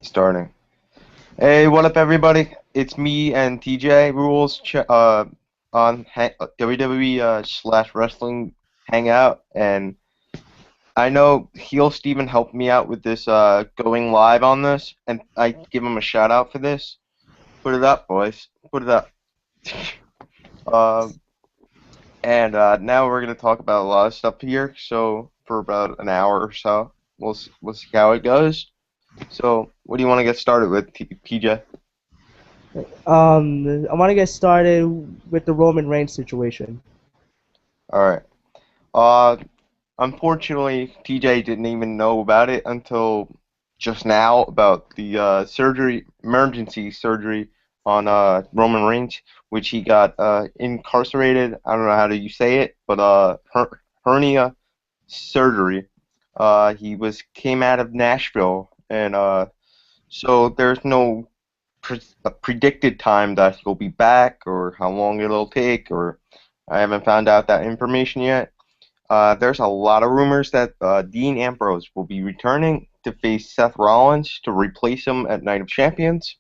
Starting. Hey, what up, everybody? It's me and TeeJayRulesz on WWE slash wrestling hangout, and I know HeelSteven helped me out with this going live on this, and I give him a shout out for this. Put it up, boys. Put it up. uh, and now we're gonna talk about a lot of stuff here. So for about an hour or so, we'll see how it goes. So, what do you want to get started with, TJ? I want to get started with the Roman Reigns situation. All right. Uh, Unfortunately, TJ didn't even know about it until just now about the emergency surgery on Roman Reigns, which he got incarcerated. I don't know how do you say it, but hernia surgery. He came out of Nashville, and so there's no predicted time that he'll be back or how long it'll take, or I haven't found out that information yet. There's a lot of rumors that Dean Ambrose will be returning to face Seth Rollins to replace him at Night of Champions.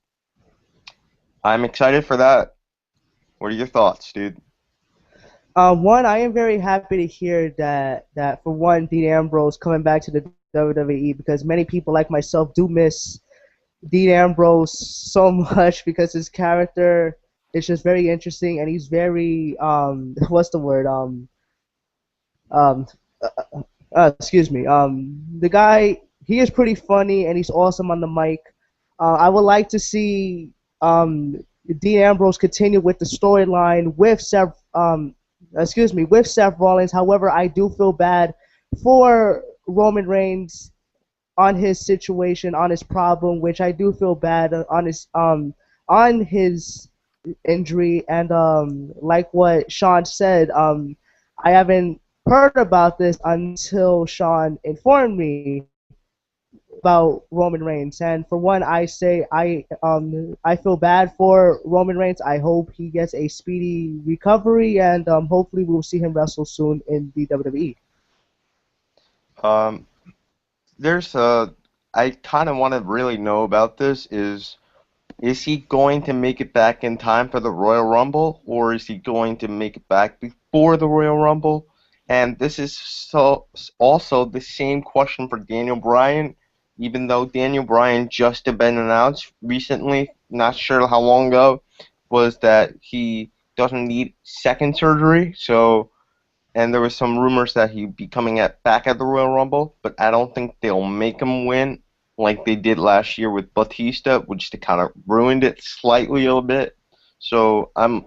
I'm excited for that. What are your thoughts, dude? One, I am very happy to hear that for one, Dean Ambrose coming back to the WWE because many people like myself do miss Dean Ambrose so much because his character is just very interesting and he's very what's the word um excuse me the guy, he is pretty funny and he's awesome on the mic. I would like to see Dean Ambrose continue with the storyline with Seth Rollins. However, I do feel bad for Roman Reigns on his situation, on his problem, which I do feel bad on his injury. And like what Sean said, I haven't heard about this until Sean informed me about Roman Reigns. And for one, I say I feel bad for Roman Reigns. I hope he gets a speedy recovery, and hopefully we'll see him wrestle soon in the WWE. Um, there's I kind of want to really know about this. Is he going to make it back in time for the Royal Rumble, or is he going to make it back before the Royal Rumble? And this is also the same question for Daniel Bryan, even though Daniel Bryan just had been announced recently, not sure how long ago, was that he doesn't need second surgery. So, and there was some rumors that he'd be coming back at the Royal Rumble, but I don't think they'll make him win like they did last year with Batista, which they kind of ruined it slightly a little bit. So I'm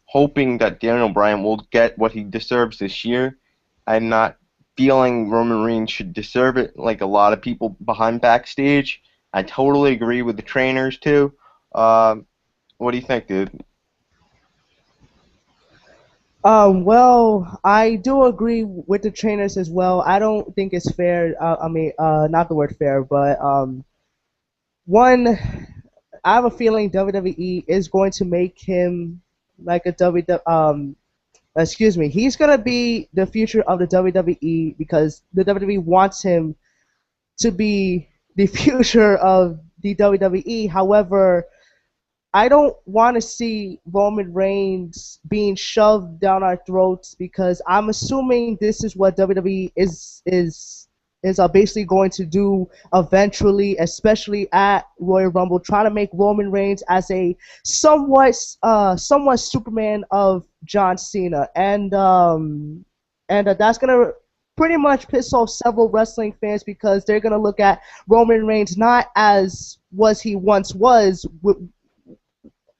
hoping that Daniel Bryan will get what he deserves this year. I'm not feeling Roman Reigns should deserve it like a lot of people behind backstage. I totally agree with the trainers too. What do you think, dude? Well, I do agree with the trainers as well. I don't think it's fair. Not the word fair, but one, I have a feeling WWE is going to make him like a he's gonna be the future of the WWE because the WWE wants him to be the future of the WWE. However, I don't want to see Roman Reigns being shoved down our throats because I'm assuming this is what WWE is basically going to do eventually, especially at Royal Rumble, trying to make Roman Reigns as a somewhat Superman of John Cena, and that's gonna pretty much piss off several wrestling fans because they're gonna look at Roman Reigns not as was he once was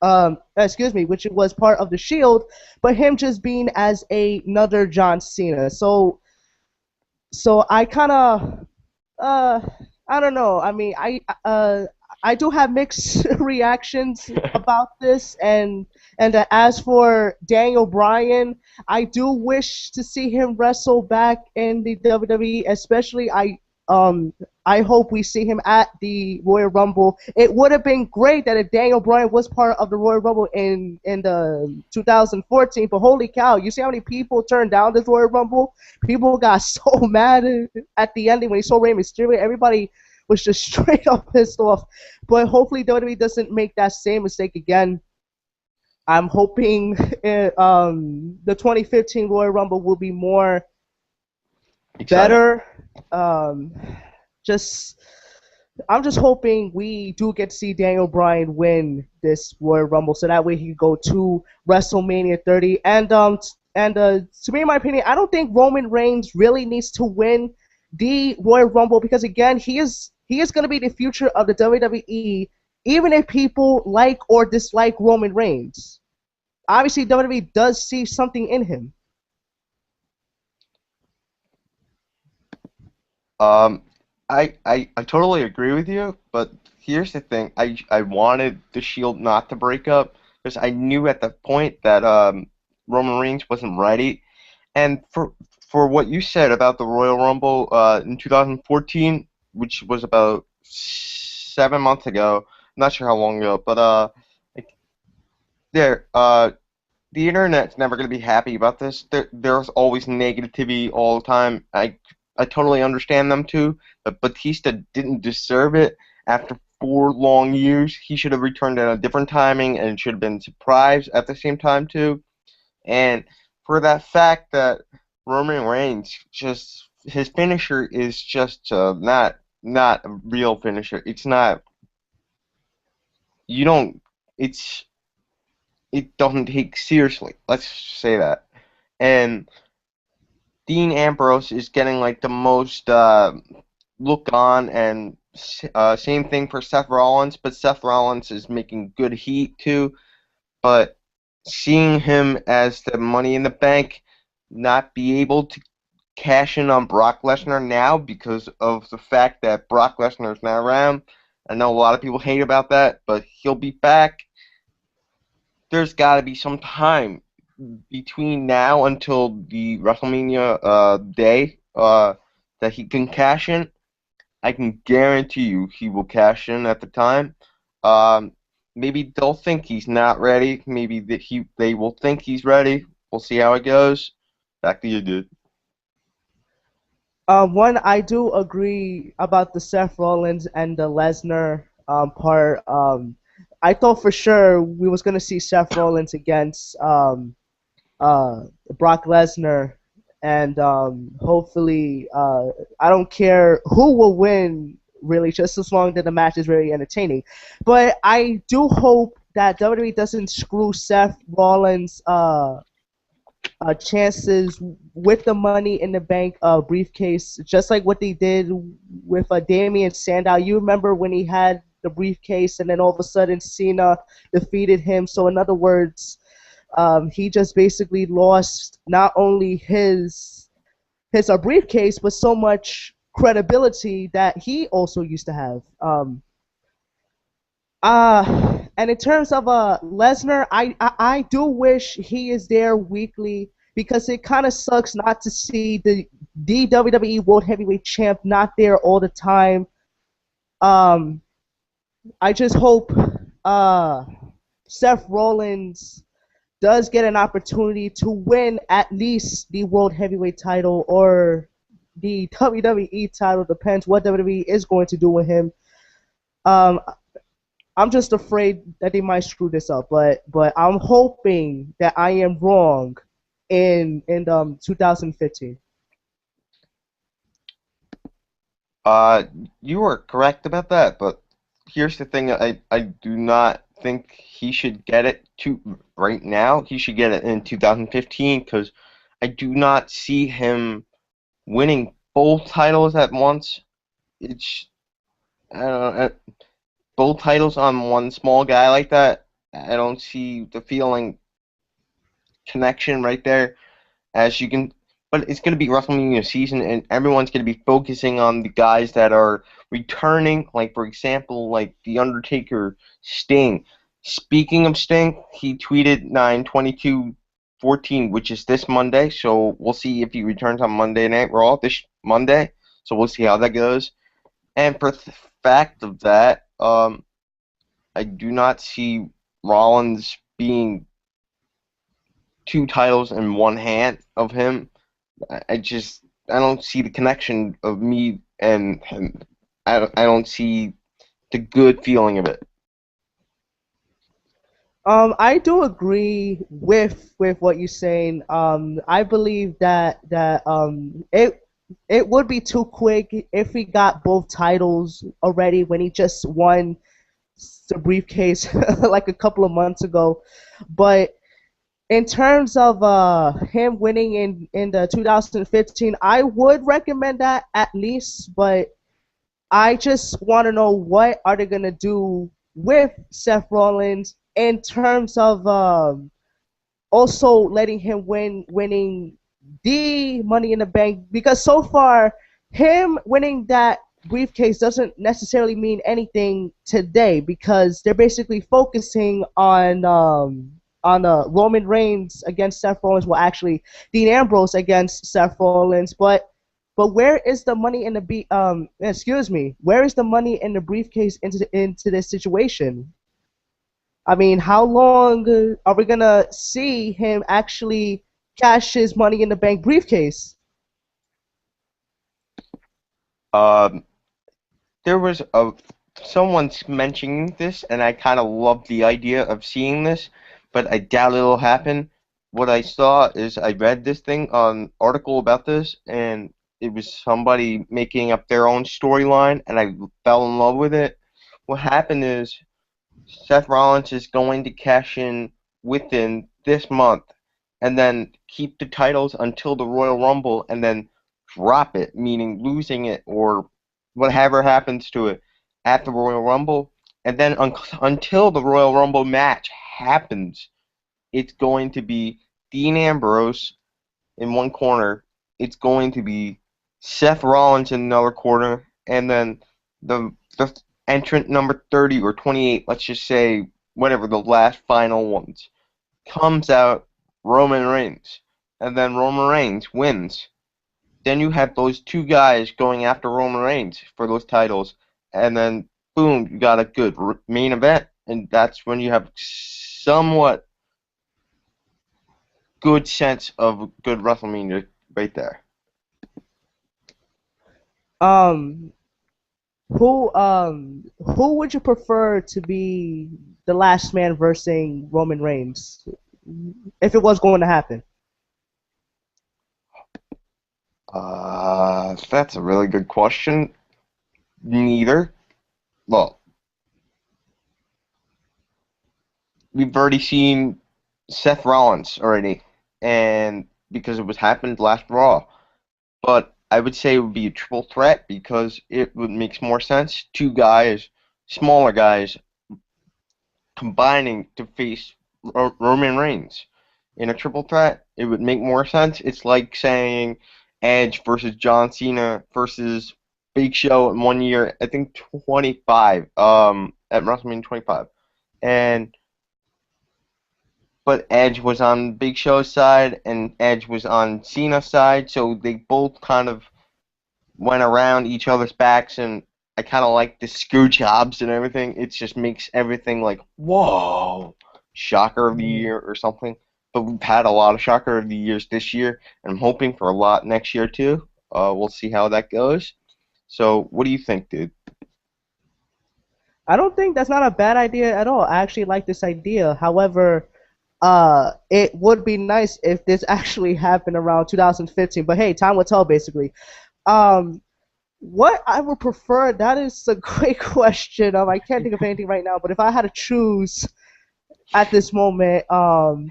which was part of the Shield, but him just being as another John Cena. So I kind of, uh, I don't know. I mean, I do have mixed reactions about this, and as for Daniel Bryan, I do wish to see him wrestle back in the WWE, especially I hope we see him at the Royal Rumble. It would have been great that if Daniel Bryan was part of the Royal Rumble in the 2014, but holy cow, you see how many people turned down this Royal Rumble? People got so mad at the ending when he saw Rey Mysterio. Everybody was just straight up pissed off. But hopefully WWE doesn't make that same mistake again. I'm hoping the 2015 Royal Rumble will be more Exciting. better. Um, just I'm just hoping we do get to see Daniel Bryan win this Royal Rumble, so that way he can go to WrestleMania 30. And to me, in my opinion, I don't think Roman Reigns really needs to win the Royal Rumble because again, he is going to be the future of the WWE, even if people like or dislike Roman Reigns. Obviously, WWE does see something in him. Um, I totally agree with you, but here's the thing. I wanted the Shield not to break up because I knew at the point that Roman Reigns wasn't ready. And for what you said about the Royal Rumble in 2014, which was about 7 months ago, not sure how long ago, but like, there the internet's never going to be happy about this. There's always negativity all the time. I totally understand them too, but Batista didn't deserve it after 4 long years. He should have returned at a different timing and should have been surprised at the same time too. And for that fact that Roman Reigns just his finisher is just not a real finisher. It's not. You don't. It's it doesn't take seriously. Let's say that. And Dean Ambrose is getting like the most look on, and same thing for Seth Rollins, but Seth Rollins is making good heat too. But seeing him as the Money in the Bank not be able to cash in on Brock Lesnar now because of the fact that Brock Lesnar is not around. I know a lot of people hate about that, but he'll be back. There's got to be some time between now until the WrestleMania day that he can cash in. I can guarantee you he will cash in at the time. Um, Maybe they'll think he's not ready. Maybe that they will think he's ready. We'll see how it goes. Back to you, dude. One, I do agree about the Seth Rollins and the Lesnar part. I thought for sure we was gonna see Seth Rollins against uh, Brock Lesnar, and hopefully, I don't care who will win, really, just as long that the match is very entertaining. But I do hope that WWE doesn't screw Seth Rollins' chances with the Money in the Bank briefcase, just like what they did with Damian Sandow. You remember when he had the briefcase, and then all of a sudden Cena defeated him. So in other words, he just basically lost not only his briefcase, but so much credibility that he also used to have. And in terms of Lesnar, I do wish he is there weekly because it kind of sucks not to see the WWE World Heavyweight Champ not there all the time. Um, I just hope uh, Seth Rollins does get an opportunity to win at least the World Heavyweight title or the WWE title. Depends what WWE is going to do with him. Um, I'm just afraid that they might screw this up, but I'm hoping that I am wrong in 2015. Uh, you are correct about that, but here's the thing. I do not think he should get it right now. He should get it in 2015 because I do not see him winning both titles at once. It's I don't know, both titles on one small guy like that. I don't see the feeling connection right there as you can. But it's going to be WrestleMania season, and everyone's going to be focusing on the guys that are returning. Like for example, like The Undertaker, Sting. Speaking of Sting, he tweeted 9/22/14, which is this Monday. So we'll see if he returns on Monday Night Raw this Monday. So we'll see how that goes. And for the fact of that, I do not see Rollins being two titles in one hand of him. I don't see the connection of me and him. I don't see the good feeling of it. I do agree with what you're saying. I believe that it would be too quick if he got both titles already when he just won the briefcase like a couple of months ago. But in terms of him winning in the 2015, I would recommend that at least. But I just want to know what are they gonna do with Seth Rollins in terms of also letting him winning the Money in the Bank, because so far him winning that briefcase doesn't necessarily mean anything today because they're basically focusing on Roman Reigns against Seth Rollins. Well, actually, Dean Ambrose against Seth Rollins, but where is the money in the excuse me, where is the money in the briefcase into this situation? I mean, how long are we gonna see him actually cash his Money in the Bank briefcase? Um, there was a someone's mentioning this, and I kind of love the idea of seeing this, but I doubt it'll happen. What I saw is I read this thing on article about this, and it was somebody making up their own storyline, and I fell in love with it. What happened is Seth Rollins is going to cash in within this month, and then keep the titles until the Royal Rumble, and then drop it, meaning losing it or whatever happens to it at the Royal Rumble, and then until the Royal Rumble match happens, it's going to be Dean Ambrose in one corner, it's going to be Seth Rollins in another corner, and then the entrant number 30 or 28, let's just say whatever the last final ones, comes out Roman Reigns, and then Roman Reigns wins. Then you have those two guys going after Roman Reigns for those titles, and then boom, you got a good main event, and that's when you have somewhat good sense of good WrestleMania right there. Um, who would you prefer to be the last man versus Roman Reigns if it was going to happen? That's a really good question. Neither. Well, we've already seen Seth Rollins already, and because it was happened last Raw. But I would say it would be a triple threat because it would make more sense. Two guys, smaller guys, combining to face Roman Reigns in a triple threat. It would make more sense. It's like saying Edge versus John Cena versus Big Show in one year. I think 25. At WrestleMania 25, and but Edge was on Big Show's side and Edge was on Cena's side, so they both kind of went around each other's backs, and I kind of like the screw jobs and everything. It just makes everything like, whoa, shocker of the year or something. But we've had a lot of shocker of the years this year, and I'm hoping for a lot next year too. We'll see how that goes. So, what do you think, dude? I don't think that's not a bad idea at all. I actually like this idea. However, it would be nice if this actually happened around 2015. But hey, time will tell, basically. Um, what I would prefer, that is a great question. I can't think of anything right now, but if I had to choose at this moment, oh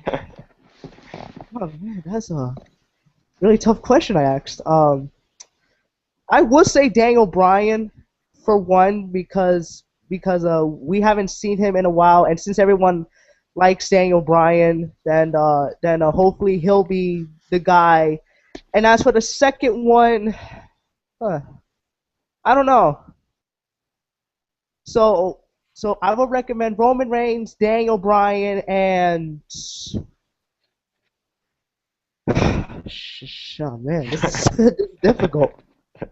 man, that's a really tough question I asked. I would say Daniel Bryan for one because we haven't seen him in a while, and since everyone likes Daniel Bryan, then hopefully he'll be the guy. And as for the second one, huh, I don't know. So so I would recommend Roman Reigns, Daniel Bryan, and oh man, this is, this is difficult.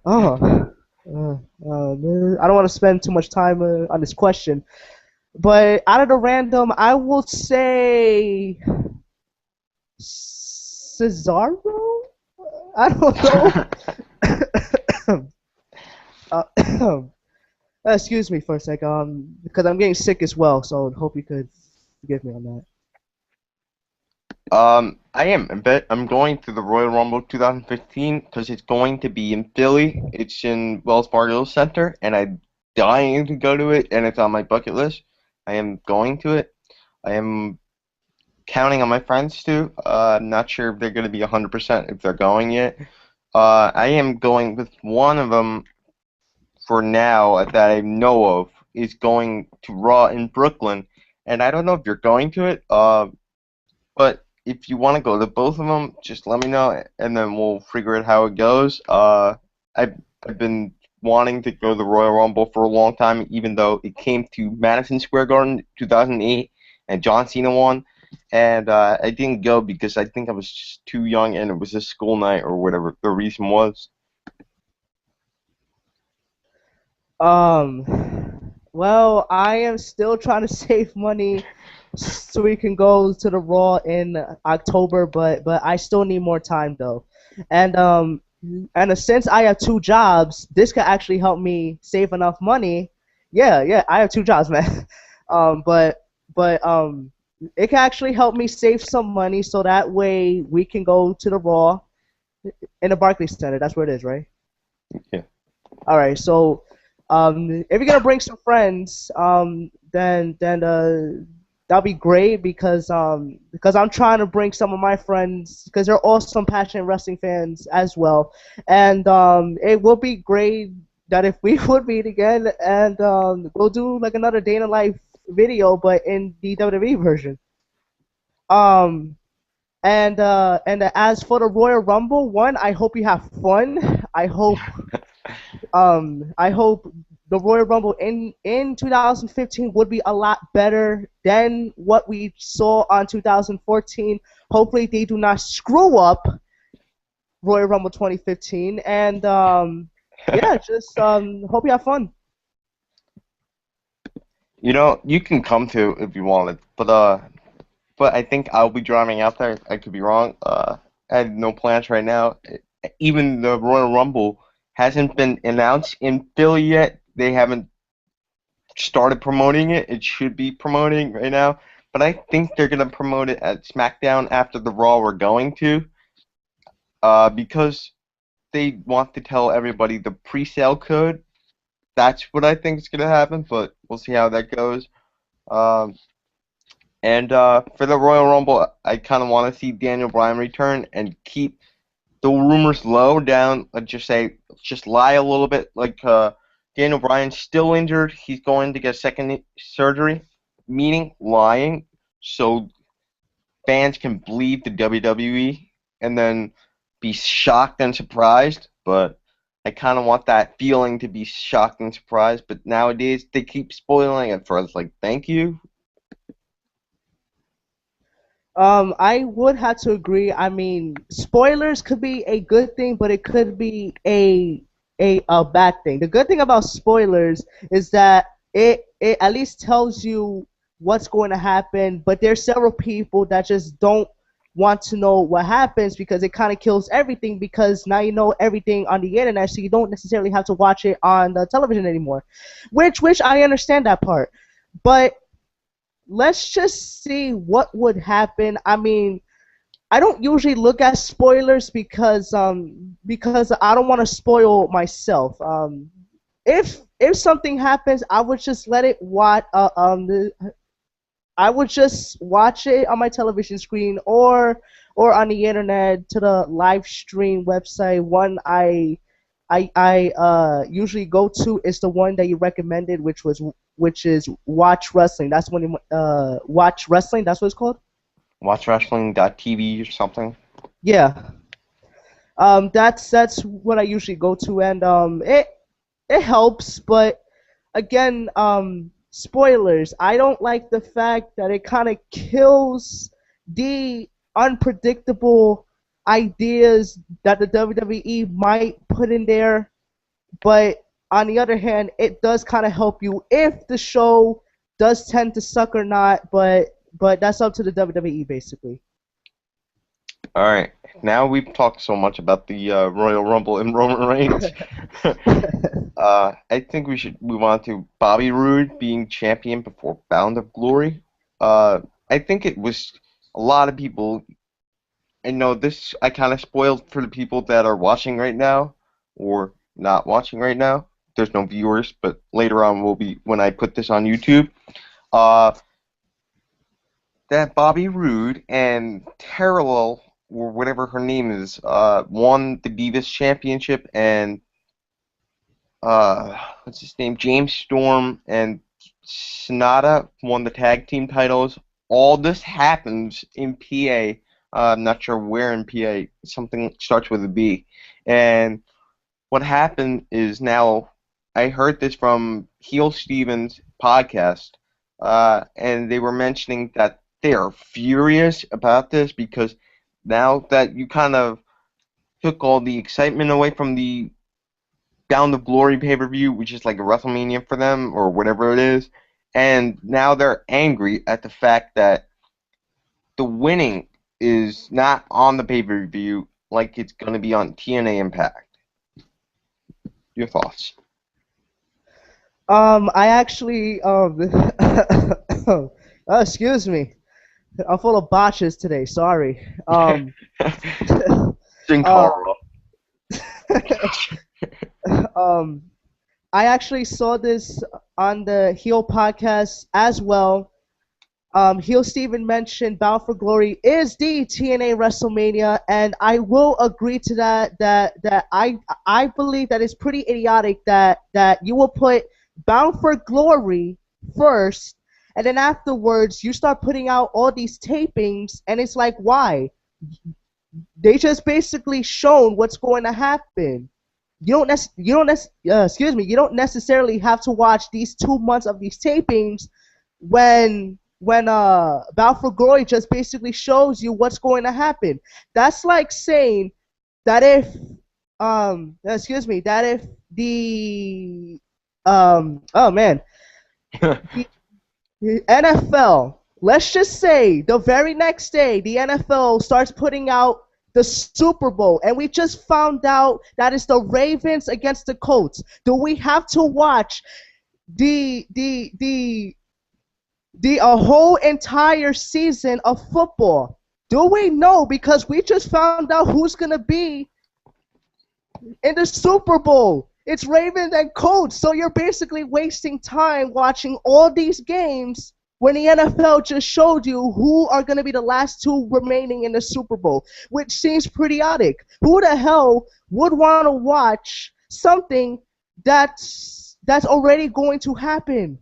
Oh, man, I don't want to spend too much time on this question, but out of the random, I will say Cesaro. I don't know. uh, Excuse me for a sec, because I'm getting sick as well, so hope you could forgive me on that. I am. I'm going to the Royal Rumble 2015 because it's going to be in Philly. It's in Wells Fargo Center, and I'm dying to go to it, and it's on my bucket list. I am going to it. I am counting on my friends too. I'm not sure if they're going to be 100% if they're going yet. I am going with one of them for now that I know of is going to Raw in Brooklyn, and I don't know if you're going to it. But if you want to go to both of them, just let me know, and then we'll figure out how it goes. I've I've been wanting to go to the Royal Rumble for a long time, even though it came to Madison Square Garden 2008, and John Cena won, and I didn't go because I think I was just too young, and it was a school night or whatever the reason was. Well, I am still trying to save money so we can go to the Raw in October, but I still need more time though. And since I have two jobs, this could actually help me save enough money. Yeah, yeah, I have two jobs, man. Um, but but it can actually help me save some money so that way we can go to the Raw in the Barclays Center. That's where it is, right? Yeah. All right, so if you're gonna bring some friends, then that'll be great because I'm trying to bring some of my friends because they're all some passionate wrestling fans as well, and it will be great that if we would meet again and we'll do like another day in a life video, but in the WWE version. Um, and as for the Royal Rumble one, I hope you have fun. I hope the Royal Rumble in 2015 would be a lot better than what we saw on 2014. Hopefully, they do not screw up Royal Rumble 2015. And yeah, just hope you have fun. You know, you can come to if you wanted, but I think I'll be driving out there. I could be wrong. I have no plans right now. Even the Royal Rumble hasn't been announced in Philly yet. They haven't started promoting it. It should be promoting right now, but I think they're gonna promote it at SmackDown after the Raw we're going to, because they want to tell everybody the pre-sale code. That's what I think is gonna happen, but we'll see how that goes. Um, And for the Royal Rumble, I kind of want to see Daniel Bryan return and keep the rumors low down. Just lie a little bit. Like Daniel Bryan's still injured. He's going to get second surgery, meaning lying, so fans can believe the WWE and then be shocked and surprised. But I kind of want that feeling to be shocked and surprised. But nowadays they keep spoiling it for us. Like, thank you. I would have to agree. I mean, spoilers could be a good thing, but it could be a bad thing. The good thing about spoilers is that it at least tells you what's going to happen, but there's several people that just don't want to know what happens because it kind of kills everything because now you know everything on the internet, so you don't necessarily have to watch it on the television anymore. Which I understand that part. But let's just see what would happen. I mean, I don't usually look at spoilers because I don't want to spoil myself. If something happens, I would just let it watch. I would just watch it on my television screen or on the internet to the live stream website. One I usually go to is the one that you recommended, which is Watch Wrestling. That's when Watch Wrestling. That's what it's called. WatchWrestling.tv or something. Yeah. That's what I usually go to, and it helps, but again, spoilers. I don't like the fact that it kind of kills the unpredictable ideas that the WWE might put in there. But on the other hand, it does kind of help you if the show does tend to suck or not. But that's up to the WWE basically. All right. Now we've talked so much about the Royal Rumble and Roman Reigns. I think we should move on to Bobby Roode being champion before Bound of Glory. I think it was a lot of people. I know this. I kind of spoiled for the people that are watching right now or not watching right now. There's no viewers, but later on will be when I put this on YouTube. Uh, that Bobby Roode and Terrell or whatever her name is won the Divas Championship and what's his name? James Storm and Sonata won the tag team titles. All this happens in PA. I'm not sure where in PA. Something starts with a B. And what happened is now I heard this from HeelSteven's podcast, and they were mentioning that they are furious about this because now that you kind of took all the excitement away from the Bound of Glory pay-per-view, which is like a WrestleMania for them or whatever it is, and now they're angry at the fact that the winning is not on the pay-per-view like it's going to be on TNA Impact. Your thoughts? I actually excuse me. I'm full of botches today. Sorry. Sin uh, Cara. um, I actually saw this on the Heel podcast as well. HeelSteven mentioned Bound for Glory is the TNA WrestleMania, and I will agree to that. I believe that it's pretty idiotic that you will put Bound for Glory first, and then afterwards you start putting out all these tapings, and it's like, why? They just basically shown what's going to happen. You don't necessarily have to watch these 2 months of these tapings when Bound for Glory just basically shows you what's going to happen. That's like saying that if that if the oh man, the, the NFL, let's just say the very next day the NFL starts putting out the Super Bowl, and we just found out that it's the Ravens against the Colts. Do we have to watch the the the a whole entire season of football? Do we know? Because we just found out who's going to be in the Super Bowl. It's Ravens and Colts. So you're basically wasting time watching all these games when the NFL just showed you who are going to be the last two remaining in the Super Bowl, which seems idiotic. Who the hell would want to watch something that's already going to happen?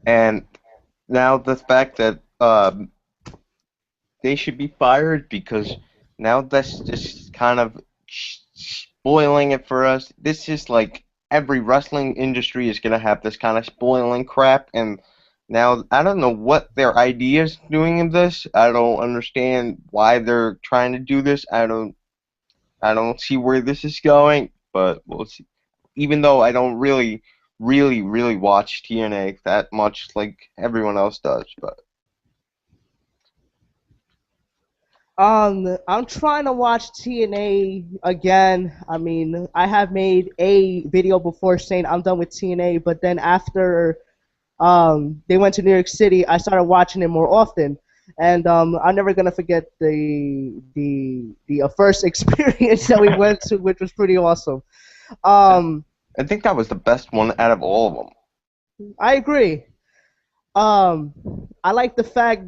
And now the fact that they should be fired because now that's just kind of spoiling it for us. This is like every wrestling industry is gonna have this kind of spoiling crap, and now I don't know what their idea is doing in this. I don't understand why they're trying to do this. I don't see where this is going, but we'll see. Even though I don't really watch TNA that much like everyone else does, but I'm trying to watch TNA again. I mean, I have made a video before saying I'm done with TNA, but then after they went to New York City, I started watching it more often. And I'm never gonna forget the first experience that we went to, which was pretty awesome. Um, I think that was the best one out of all of them. I agree. Um, I like the fact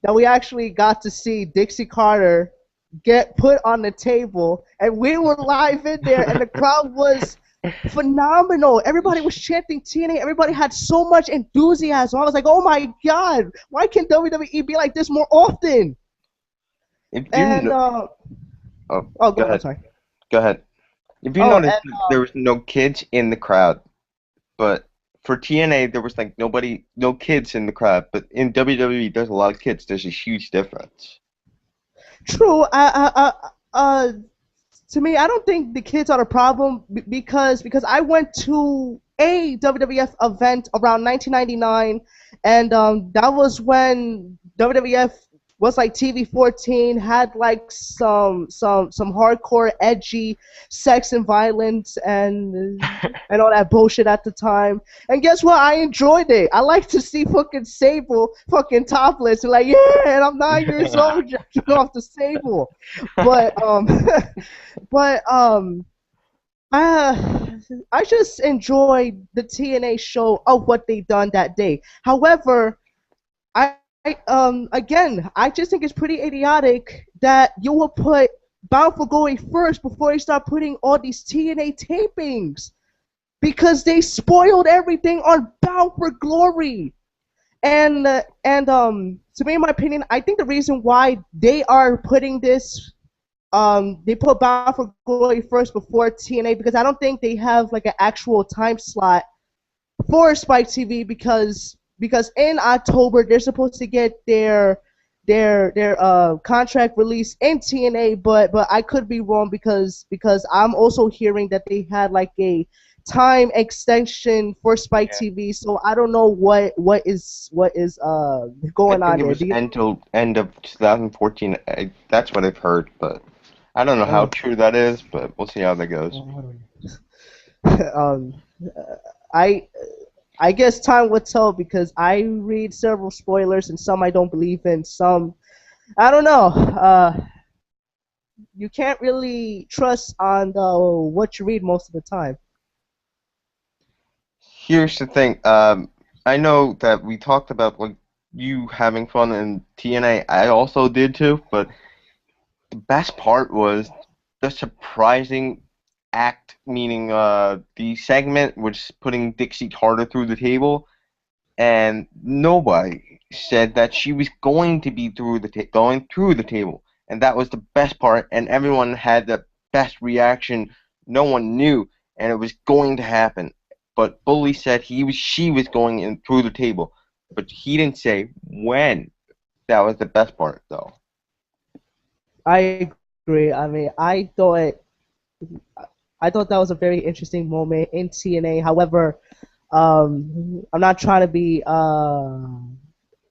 that we actually got to see Dixie Carter get put on the table, and we were live in there, and the crowd was phenomenal. Everybody was chanting TNA. Everybody had so much enthusiasm. I was like, oh my god, why can't WWE be like this more often? If you And oh, go go on, ahead, sorry. go ahead. If you Oh, noticed, and there was no kids in the crowd, but for TNA there was like nobody, no kids in the crowd. But in WWE, there's a lot of kids. There's a huge difference. true. To me, I don't think the kids are the problem because I went to a WWF event around 1999, and that was when WWF was like TV 14, had like some hardcore edgy sex and violence and all that bullshit at the time. And guess what? I enjoyed it. I like to see fucking Sable fucking topless and like, yeah, and I'm 9 years old jacking off the Sable. But but I just enjoyed the TNA show of what they done that day. However, again, I just think it's pretty idiotic that you will put Bound for Glory first before you start putting all these TNA tapings, because they spoiled everything on Bound for Glory. And to me, in my opinion, I think the reason why they are putting this, they put Bound for Glory first before TNA, because I don't think they have like an actual time slot for Spike TV, because in October they're supposed to get their contract release in TNA, but I could be wrong, because I'm also hearing that they had like a time extension for Spike Yeah. TV, so I don't know what is I going think on it there. was until end of 2014. That's what I've heard, but I don't know how Oh, true that is, but we'll see how that goes. um, I I guess time will tell, because I read several spoilers and some I don't believe in. Some I don't know. You can't really trust on what you read most of the time. Here's the thing. I know that we talked about like you having fun in TNA. I also did too, but the best part was the surprising act, meaning the segment was putting Dixie Carter through the table, and nobody said that she was going to be going through the table, and that was the best part. And everyone had the best reaction. No one knew, and it was going to happen. But Bully said she was going in through the table, but he didn't say when. That was the best part, though. I agree. I mean, I thought that was a very interesting moment in TNA. However, I'm not trying to be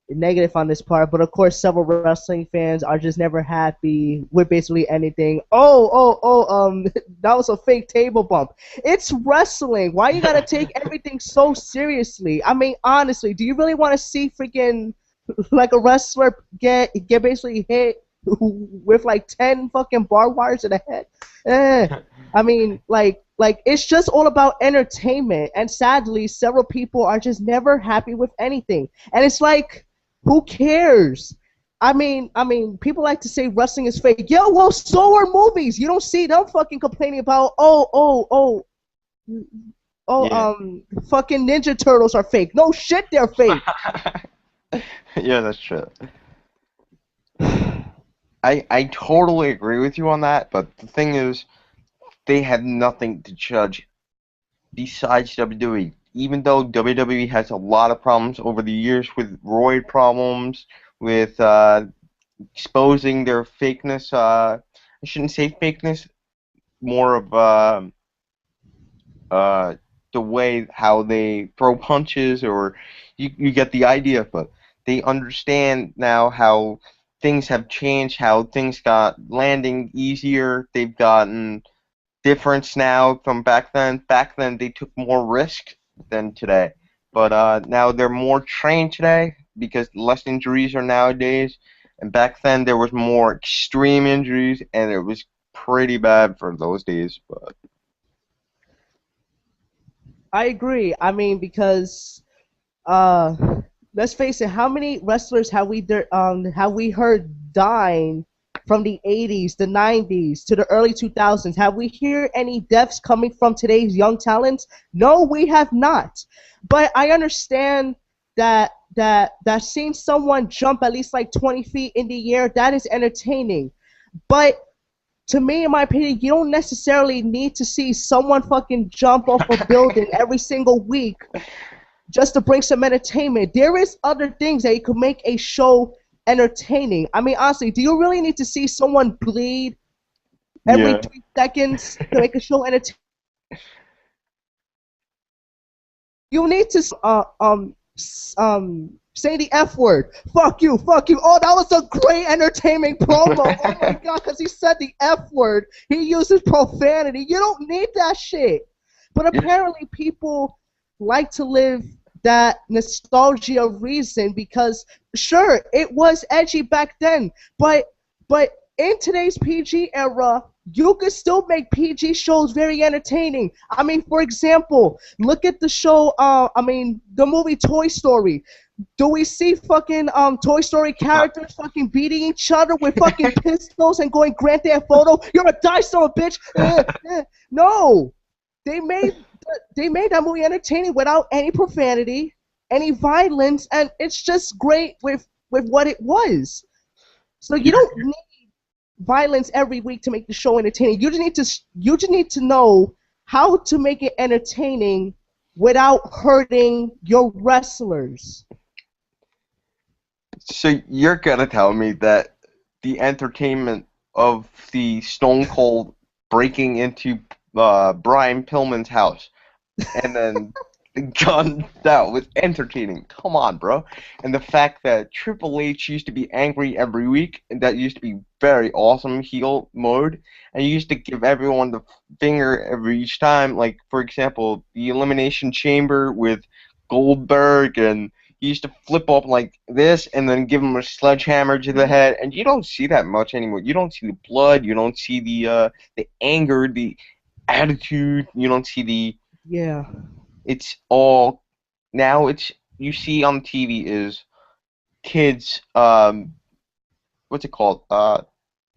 negative on this part, but of course, several wrestling fans are just never happy with basically anything. That was a fake table bump. It's wrestling. Why you gotta take everything so seriously? I mean, honestly, do you really want to see freaking like a wrestler get basically hit with like 10 fucking barbed wires in the head? I mean, like it's just all about entertainment, and sadly, several people are just never happy with anything, and it's like, who cares? I mean, people like to say wrestling is fake. Yo, well, so are movies. You don't see them fucking complaining about, Yeah. fucking Ninja Turtles are fake. No shit, they're fake. Yeah, that's true. I totally agree with you on that, but the thing is, they had nothing to judge besides WWE. Even though WWE has a lot of problems over the years with roid problems, with exposing their fakeness. I shouldn't say fakeness, more of uh, the way how they throw punches, or you get the idea. But they understand now how things have changed, how things got landing easier. They've gotten difference now from back then. Back then they took more risk than today, but now they're more trained today because less injuries are nowadays. And back then there was more extreme injuries, and it was pretty bad for those days. But I agree. I mean, because uh, let's face it, how many wrestlers have we heard dying from the 80s, the 90s to the early 2000s? Have we heard any deaths coming from today's young talents? No, we have not. But I understand that seeing someone jump at least like 20 feet in the air, that is entertaining. But to me, in my opinion, you don't necessarily need to see someone fucking jump off a building every single week just to bring some entertainment. There is other things that you could make a show entertaining. I mean, honestly, do you really need to see someone bleed every yeah, 3 seconds to make a show entertaining? You need to say the F word. Fuck you, fuck you. Oh, that was a great entertaining promo. Oh my god, because he said the F word. He uses profanity. You don't need that shit. But Yeah. apparently people like to live that nostalgia reason because sure, it was edgy back then, but in today's PG era, you could still make PG shows very entertaining. I mean, for example, look at the show. The movie Toy Story. Do we see fucking Toy Story characters fucking beating each other with fucking pistols and going Grand Theft Auto? You're a dice son of a bitch. No, they made they made that movie entertaining without any profanity, any violence, and it's just great with what it was. So you You're, don't need violence every week to make the show entertaining. You just need to know how to make it entertaining without hurting your wrestlers. so you're gonna tell me that the entertainment of the Stone Cold breaking into Brian Pillman's house and then gunned out was entertaining. Come on, bro. And the fact that Triple H used to be angry every week, and that used to be very awesome heel mode, and you used to give everyone the finger every each time. Like, for example, the Elimination Chamber with Goldberg, and he used to flip up like this and then give him a sledgehammer to the head, and you don't see that much anymore. You don't see the blood, you don't see the anger, the attitude, you don't see the Yeah. it's all now it's you see on TV is kids what's it called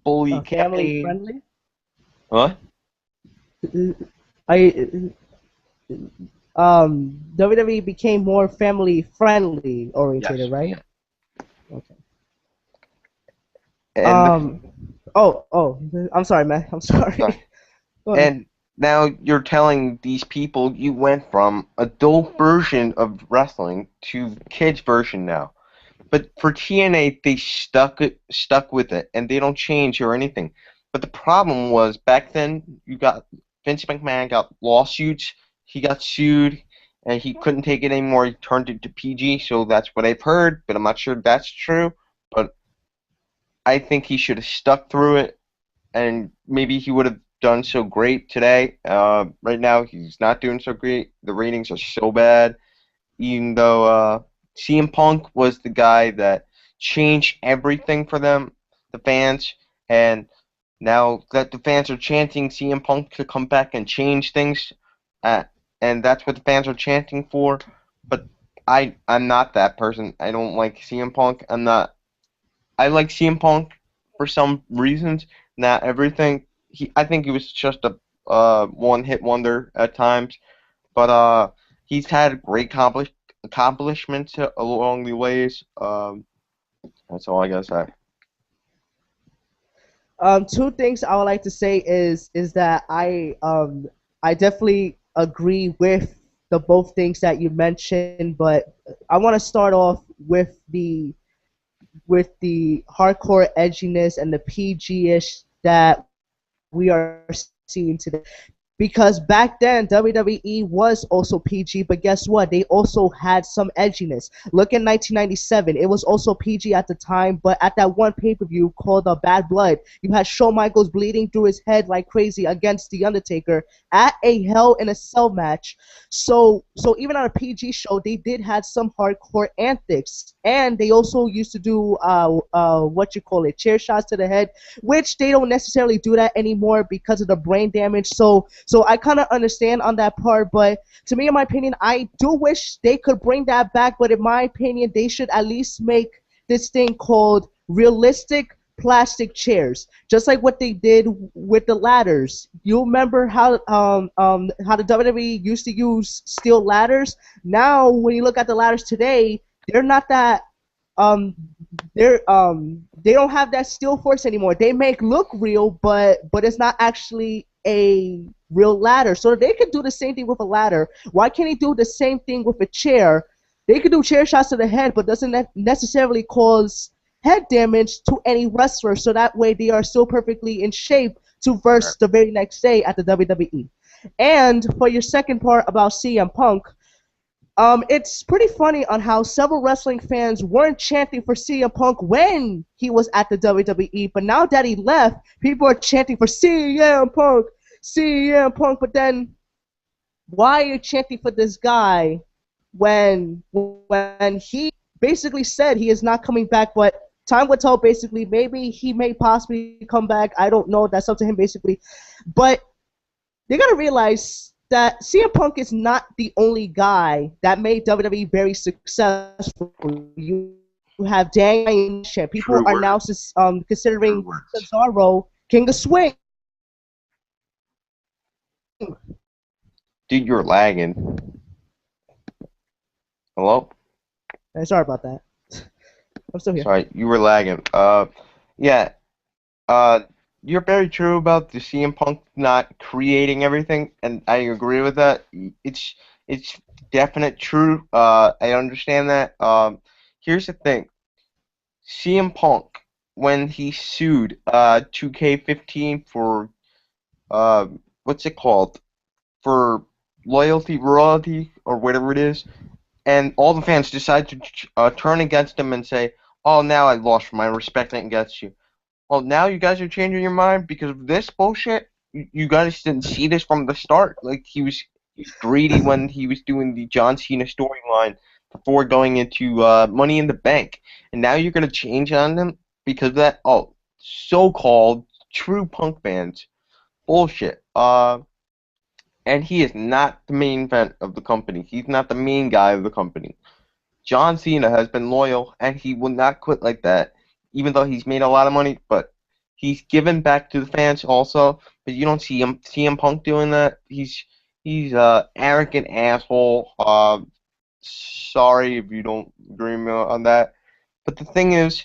bully Family campaign. friendly. Huh? I WWE became more family friendly orientated, Yes. right? Okay. And Um. Oh. I'm sorry, man. I'm sorry. sorry. Go ahead. And now you're telling these people you went from adult version of wrestling to kids version now. But for TNA, they stuck with it, and they don't change or anything. But the problem was back then, you got Vince McMahon got lawsuits. He got sued, and he couldn't take it anymore. He turned it to PG, so that's what I've heard. But I'm not sure that's true. But I think he should have stuck through it, and maybe he would have done so great today. Right now, he's not doing so great. The ratings are so bad. Even though CM Punk was the guy that changed everything for them, the fans, and now that the fans are chanting CM Punk to come back and change things, uh, and that's what the fans are chanting for. But I'm not that person. I don't like CM Punk. I'm not. I like CM Punk for some reasons, not everything. I think he was just a one-hit wonder at times, but he's had great accomplishments along the ways. That's all I gotta say. Two things I would like to say is that I definitely agree with the both things that you mentioned, but I want to start off with the hardcore edginess and the PG-ish that we are seeing today. Because back then WWE was also PG, but guess what? They also had some edginess. Look at 1997; it was also PG at the time, but at that one pay-per-view called Bad Blood, you had Shawn Michaels bleeding through his head like crazy against The Undertaker at a Hell in a Cell match. So even on a PG show, they did have some hardcore antics, and they also used to do what you call it, chair shots to the head, which they don't necessarily do that anymore because of the brain damage. So I kind of understand on that part, but to me, in my opinion, I do wish they could bring that back. But in my opinion, they should at least make this thing called realistic plastic chairs, just like what they did with the ladders. You remember how the WWE used to use steel ladders? Now, when you look at the ladders today, they're not that um they don't have that steel force anymore. They make look real, but it's not actually a real ladder. So they could do the same thing with a ladder. Why can't they do the same thing with a chair? They could do chair shots to the head, but doesn't necessarily cause head damage to any wrestler. So that way they are still perfectly in shape to verse the very next day at the WWE. And for your second part about CM Punk, It's pretty funny on how several wrestling fans weren't chanting for CM Punk when he was at the WWE, but now that he left, people are chanting for CM Punk, CM Punk. But then, why are you chanting for this guy when he basically said he is not coming back? But time will tell. Basically, maybe he may possibly come back. I don't know. That's up to him. Basically, but they gotta realize that CM Punk is not the only guy that made WWE very successful. You have Daniel Bryan. People True are now words. True considering words. Cesaro King of Swing. Dude, you're lagging. Hello? Sorry about that. I'm still here. Sorry, you were lagging. Yeah. Uh, you're very true about the CM Punk not creating everything, and I agree with that. It's definite true. I understand that. Here's the thing. CM Punk, when he sued 2K15 for what's it called? For loyalty, royalty, or whatever it is, and all the fans decide to turn against him and say, "Oh, now I lost my respect against you." Well, now you guys are changing your mind because of this bullshit. You guys didn't see this from the start. Like he was greedy when he was doing the John Cena storyline before going into Money in the Bank, and now you're gonna change on him because of that. Oh, so-called true Punk fans, bullshit. And he is not the main event of the company. He's not the main guy of the company. John Cena has been loyal, and he will not quit like that, even though he's made a lot of money. But he's given back to the fans also. But you don't see CM Punk doing that. He's a arrogant asshole. Sorry if you don't agree with me on that. But the thing is,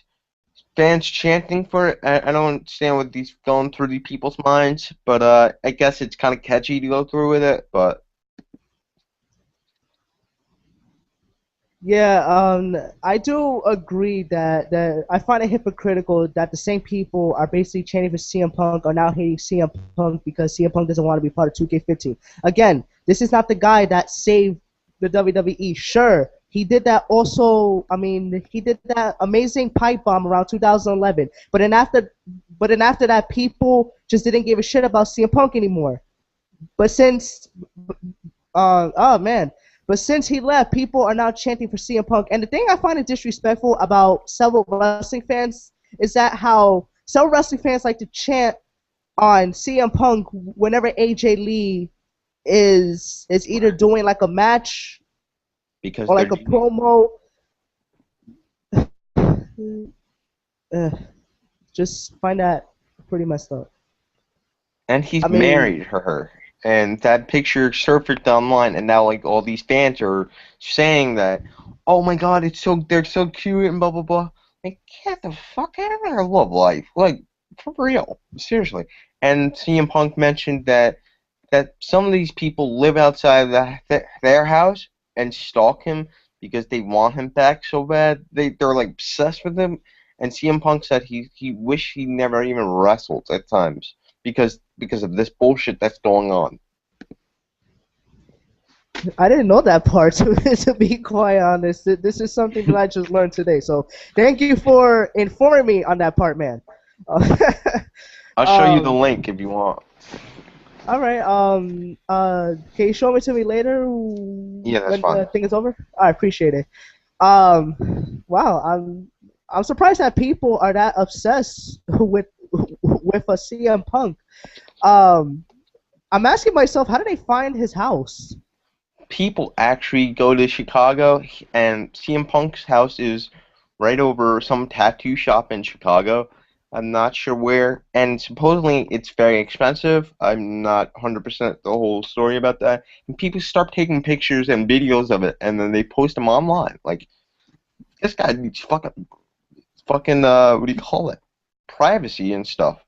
fans chanting for it. I don't understand what these going through these people's minds. But I guess it's kind of catchy to go through with it. But Yeah, I do agree that I find it hypocritical that the same people are basically chanting for CM Punk are now hating CM Punk because CM Punk doesn't want to be part of 2K15. Again, this is not the guy that saved the WWE. Sure, he did that also. I mean, he did that amazing pipe bomb around 2011. But then after that, people just didn't give a shit about CM Punk anymore. But since oh man. But since he left, people are now chanting for CM Punk. And the thing I find it disrespectful about several wrestling fans is that how several wrestling fans like to chant on CM Punk whenever AJ Lee is either doing like a match because or they're like a promo. Uh, just find that pretty messed up. and he's I mean, married her. And that picture surfaced online, and now like all these fans are saying that, oh my God, they're so cute and blah blah blah. Like, get the fuck out of their love life, like for real, seriously. And CM Punk mentioned that some of these people live outside their house and stalk him because they want him back so bad. They're like obsessed with him. And CM Punk said he wished he never even wrestled at times because of this bullshit that's going on. I didn't know that part, to be quite honest. This is something that I just learned today. So thank you for informing me on that part, man. Uh, I'll show you the um, link if you want. all right. Can you show it to me later Yeah, that's when fine. the thing is over? I appreciate it. Wow. I'm surprised that people are that obsessed with a CM Punk. Um, I'm asking myself, how did they find his house? People actually go to Chicago, and CM Punk's house is right over some tattoo shop in Chicago. I'm not sure where, and supposedly it's very expensive. I'm not 100% the whole story about that. And people start taking pictures and videos of it, and then they post them online. Like, this guy needs fucking, what do you call it? Privacy and stuff.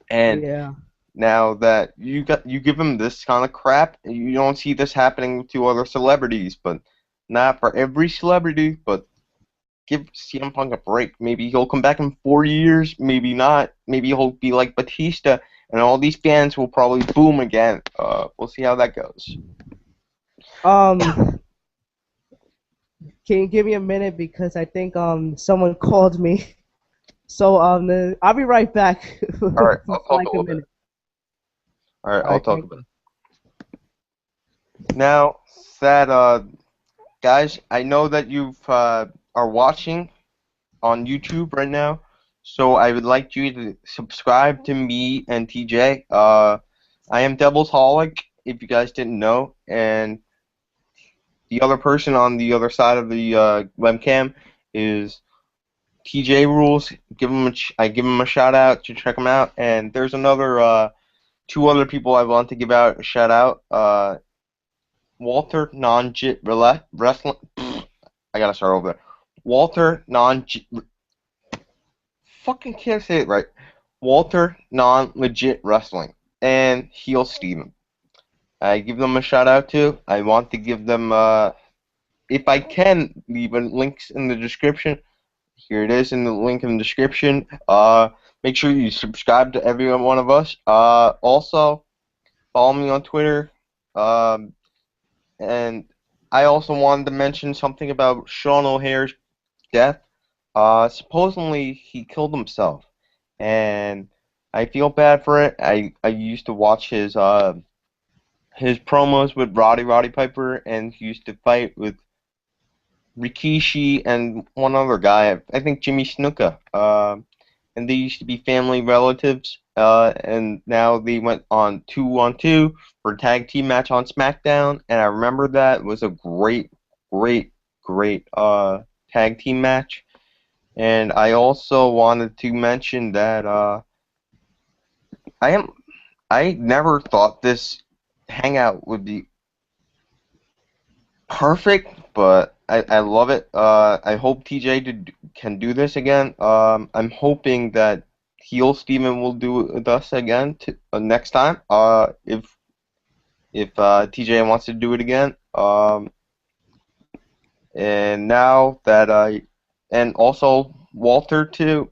And Yeah. now that you give him this kind of crap, you don't see this happening to other celebrities, but not for every celebrity, but give CM Punk a break. Maybe he'll come back in 4 years, maybe not. Maybe he'll be like Batista, and all these fans will probably boom again. We'll see how that goes. Um, Can you give me a minute because I think someone called me. So I'll be right back All right, for I'll talk a like a little bit. minute. All right, All I'll right, talk a thank bit. you. Now that guys, I know that you've are watching on YouTube right now, so I would like you to subscribe to me and TJ. I am DEVILSHOLIC, if you guys didn't know, and the other person on the other side of the webcam is TeeJayRulesz. I give him a shout out to check him out, and there's another two other people I want to give out a shout out. Walter wrestling. I gotta start over there. Walter non fucking can't say it right. Walter non-legit wrestling and HeelSteven. I give them a shout out too. I want to give them if I can leave a links in the description. Here it is in the link in the description. Make sure you subscribe to every one of us. Also follow me on Twitter. Um, and I also wanted to mention something about Sean O'Hare's death. Supposedly he killed himself, and I feel bad for it. I used to watch his promos with Roddy Piper, and he used to fight with Rikishi and one other guy. I think Jimmy Snuka. And they used to be family relatives. And now they went on 2-on-2 for a tag team match on SmackDown, and I remember that it was a great tag team match. And I also wanted to mention that I am I never thought this hangout would be perfect, but I love it. I hope TJ can do this again. I'm hoping that HeelSteven will do it with us again next time. If TJ wants to do it again. And now that and also Walter too.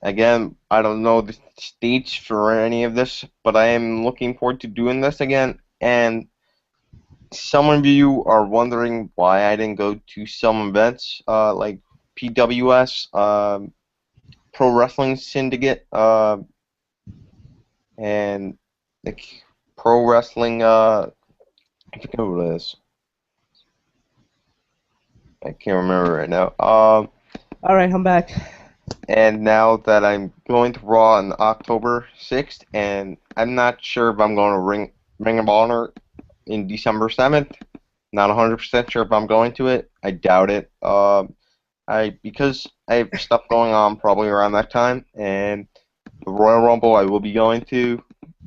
Again, I don't know the dates for any of this, but I am looking forward to doing this again. And some of you are wondering why I didn't go to some events like PWS, Pro Wrestling Syndicate, and like Pro Wrestling. I forget what it is. I can't remember right now. All right, I'm back. And now that I'm going to Raw on October 6th, and I'm not sure if I'm going to Ring of Honor in December 7th. Not 100% sure if I'm going to it. I doubt it. Because I have stuff going on probably around that time, and the Royal Rumble I will be going to,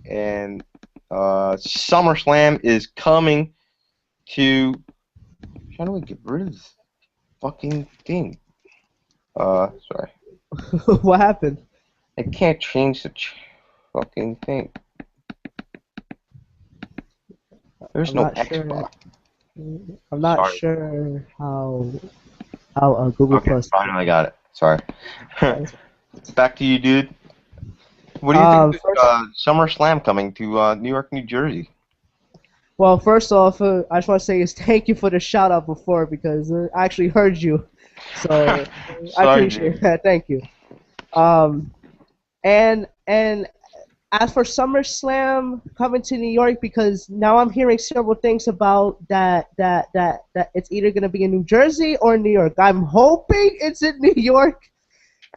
and SummerSlam is coming to. How do I get rid of this fucking thing? Sorry. What happened? I can't change the fucking thing. There's I'm no not sure. Xbox. I'm not Sorry. sure how Google Okay, Plus. finally got it. Sorry. Back to you, dude. What do you think of First, SummerSlam coming to New York, New Jersey? well, first off, I just want to say is thank you for the shout out before because I actually heard you, so I Sorry, appreciate dude. that. Thank you. Um, and as for SummerSlam coming to New York, because now I'm hearing several things about that it's either going to be in New Jersey or New York. I'm hoping it's in New York.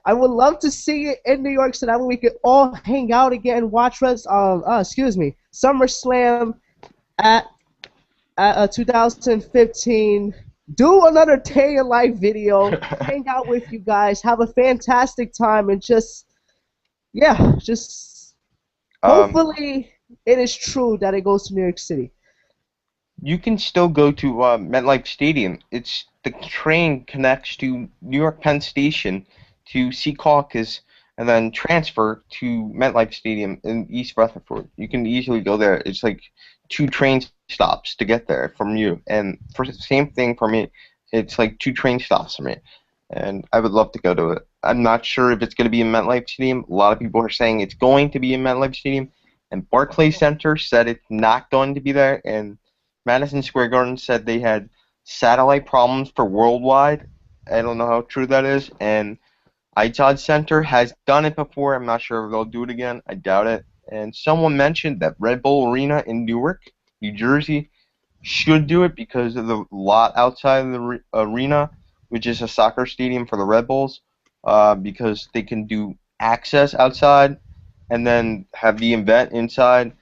I would love to see it in New York so that way we could all hang out again and watch SummerSlam at 2015. Do another day in life video, hang out with you guys, have a fantastic time, and just um, hopefully it is true that it goes to New York City. you can still go to MetLife Stadium. It's the train connects to New York Penn Station to Secaucus and then transfer to MetLife Stadium in East Rutherford. You can easily go there. It's like 2 train stops to get there from you, and for the same thing for me, it's like 2 train stops for me. And I would love to go to it. I'm not sure if it's going to be in MetLife Stadium. A lot of people are saying it's going to be in MetLife Stadium, and Barclays Center said it's not going to be there, and Madison Square Garden said they had satellite problems for worldwide. I don't know how true that is. And iTod Center has done it before. I'm not sure if they'll do it again. I doubt it. And someone mentioned that Red Bull Arena in Newark, New Jersey, should do it because of the lot outside of the arena, which is a soccer stadium for the Red Bulls, because they can do access outside and then have the event inside.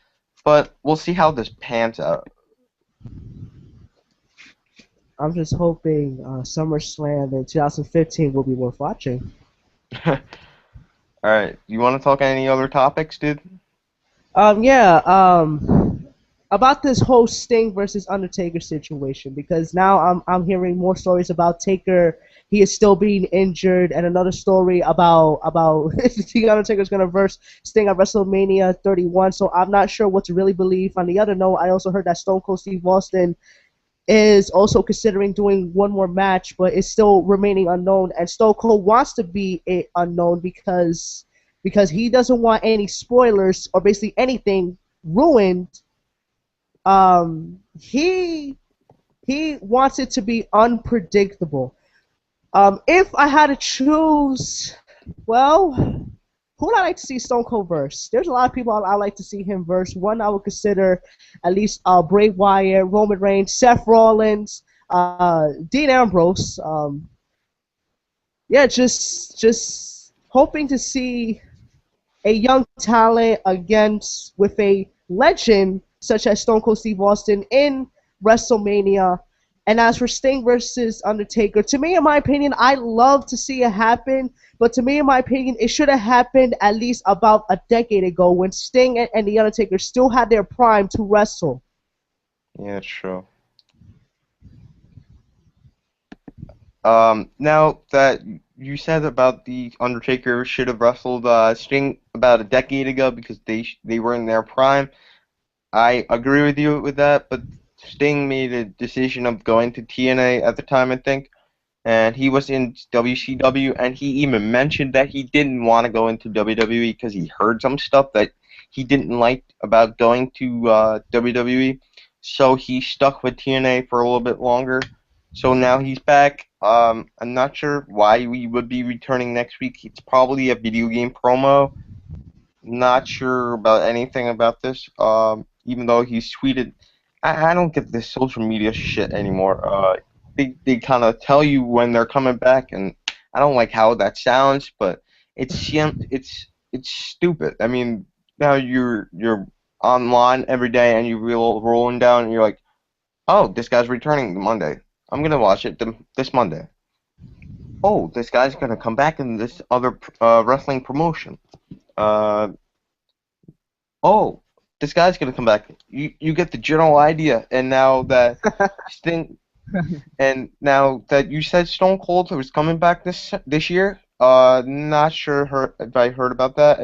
But we'll see how this pans out. I'm just hoping SummerSlam in 2015 will be worth watching. All right. You want to talk any other topics, dude? Yeah. About this whole Sting versus Undertaker situation, because now I'm hearing more stories about Taker. He is still being injured, and another story about the Undertaker's gonna verse Sting at WrestleMania 31. So I'm not sure what to really believe. On the other note, I also heard that Stone Cold Steve Austin is also considering doing one more match, but it's still remaining unknown. And Stone Cold wants to be unknown because he doesn't want any spoilers or basically anything ruined. He wants it to be unpredictable. If I had to choose, well, who would I like to see Stone Cold verse? There's a lot of people I like to see him verse. One I would consider at least Bray Wyatt, Roman Reigns, Seth Rollins, Dean Ambrose. Yeah, just hoping to see a young talent against with a legend such as Stone Cold Steve Austin in WrestleMania. And as for Sting versus Undertaker, to me, in my opinion, I love to see it happen. But to me, in my opinion, it should have happened at least about a decade ago when Sting and The Undertaker still had their prime to wrestle. Yeah, true. Now that you said about the Undertaker should have wrestled Sting about a decade ago because they were in their prime, I agree with you with that. But Sting made a decision of going to TNA at the time, I think, and he was in WCW, and he even mentioned that he didn't want to go into WWE because he heard some stuff that he didn't like about going to WWE. So he stuck with TNA for a little bit longer. So now he's back. I'm not sure why we would be returning next week. It's probably a video game promo. Not sure about anything about this. Even though he's tweeted, I don't get this social media shit anymore. They kind of tell you when they're coming back, and I don't like how that sounds, but it's stupid. I mean, now you're online every day and you're rolling down, and you're like, oh, this guy's returning Monday. I'm gonna watch it this Monday. Oh, this guy's gonna come back in this other wrestling promotion. Uh, oh, this guy's gonna come back. You get the general idea, and now that Sting, and now that you said Stone Cold was coming back this year, not sure if I heard about that.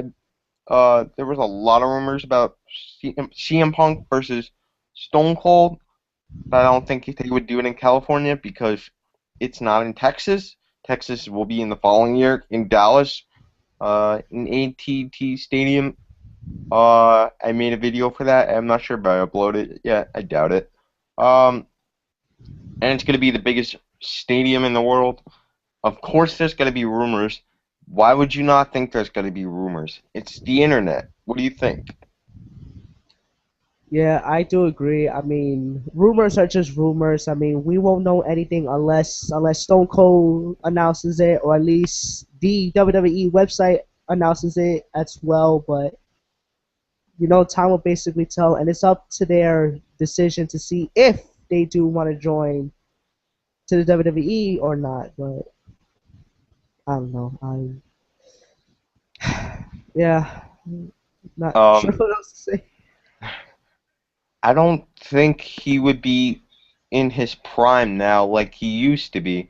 There was a lot of rumors about CM Punk versus Stone Cold, but I don't think they would do it in California because it's not in Texas. Texas will be in the following year in Dallas, in AT&T Stadium. I made a video for that. I'm not sure if I uploaded it yet. I doubt it. Um, and it's going to be the biggest stadium in the world. Of course, there's going to be rumors. Why would you not think there's going to be rumors? It's the internet. What do you think? Yeah, I do agree. I mean, rumors are just rumors. I mean, we won't know anything unless Stone Cold announces it, or at least the WWE website announces it as well. But time will basically tell, and it's up to their decision to see if they do want to join to the WWE or not. But I don't know. Yeah, not sure Um, what else to say. I don't think he would be in his prime now like he used to be.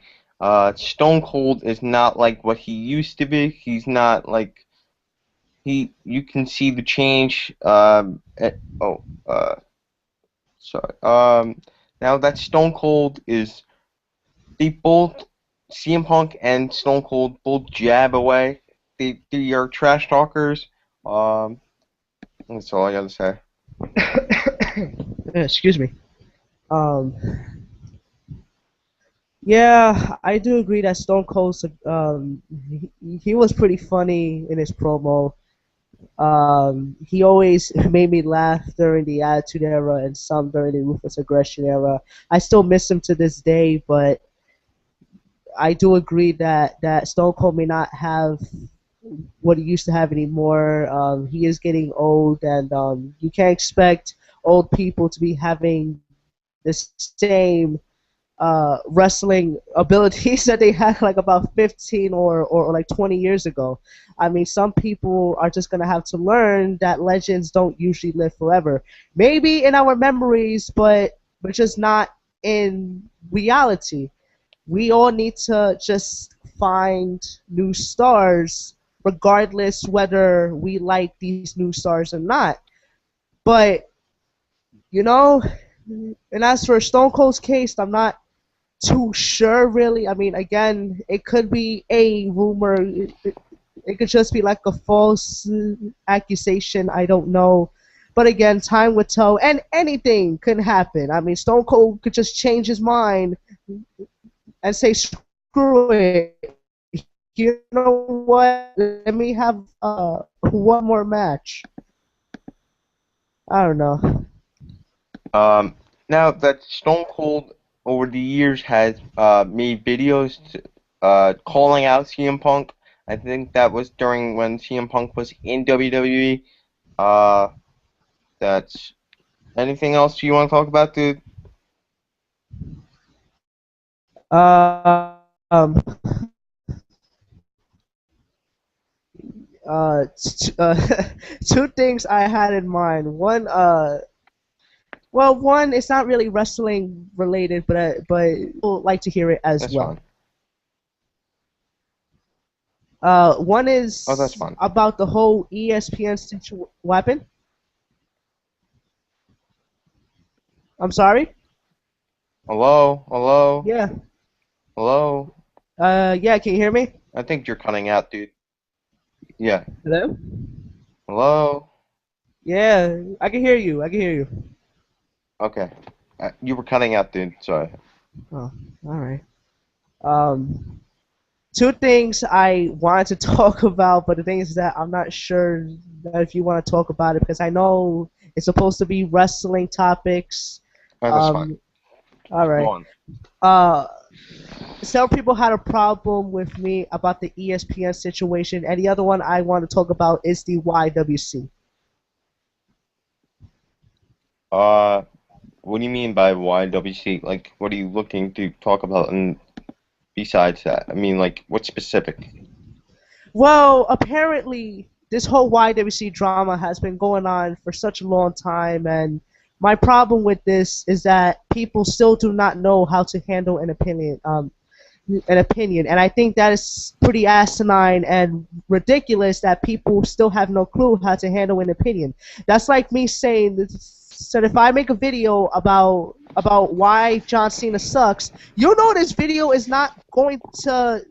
Stone Cold is not like what he used to be. He's not like you can see the change. Sorry. Now that Stone Cold is, they both, CM Punk and Stone Cold both jab away. They are trash talkers. Um, that's all I gotta say. Excuse me. Um, Yeah, I do agree that Stone Cold, he was pretty funny in his promo. He always made me laugh during the Attitude Era and some during the Ruthless Aggression Era. I still miss him to this day, but I do agree that Stone Cold may not have what he used to have anymore. He is getting old, and you can't expect old people to be having the same wrestling abilities that they had like about 15 or like 20 years ago. I mean, some people are just going to have to learn that legends don't usually live forever. Maybe in our memories, but just not in reality. We all need to just find new stars, regardless whether we like these new stars or not. But, you know, and as for Stone Cold's case, I'm not too sure, really. I mean, again, it could be a rumor. It could just be like a false accusation. I don't know. But again, time would tell, and anything could happen. I mean, Stone Cold could just change his mind and say, "Screw it. You know what? Let me have one more match." I don't know. Now that Stone Cold over the years has made videos calling out CM Punk. I think that was during when CM Punk was in WWE. Uh, that's anything else you want to talk about, dude? Um, two things I had in mind. One, well, one, it's not really wrestling related, but people like to hear it as That's well. fine. One Oh, that's is fine. about the whole ESPN weapon. I'm sorry. Hello, hello, Yeah. hello. Yeah. Can you hear me? I think you're cutting out, dude. Yeah. Hello. Hello. Yeah, I can hear you. I can hear you. Okay. You were cutting out, dude. Sorry. Oh, all right. Um, two things I wanted to talk about, but the thing is that I'm not sure that if you want to talk about it because I know it's supposed to be wrestling topics. Oh, that's fine. Um, all Go right. on. Uh, Some people had a problem with me about the ESPN situation, and the other one I want to talk about is the YWC. Uh, what do you mean by YWC? Like, what are you looking to talk about? And besides that, I mean, like, what specific? Well, apparently, this whole YWC drama has been going on for such a long time, and my problem with this is that people still do not know how to handle an opinion, and I think that is pretty asinine and ridiculous that people still have no clue how to handle an opinion. That's like me saying that if I make a video about why John Cena sucks, you know this video is not going to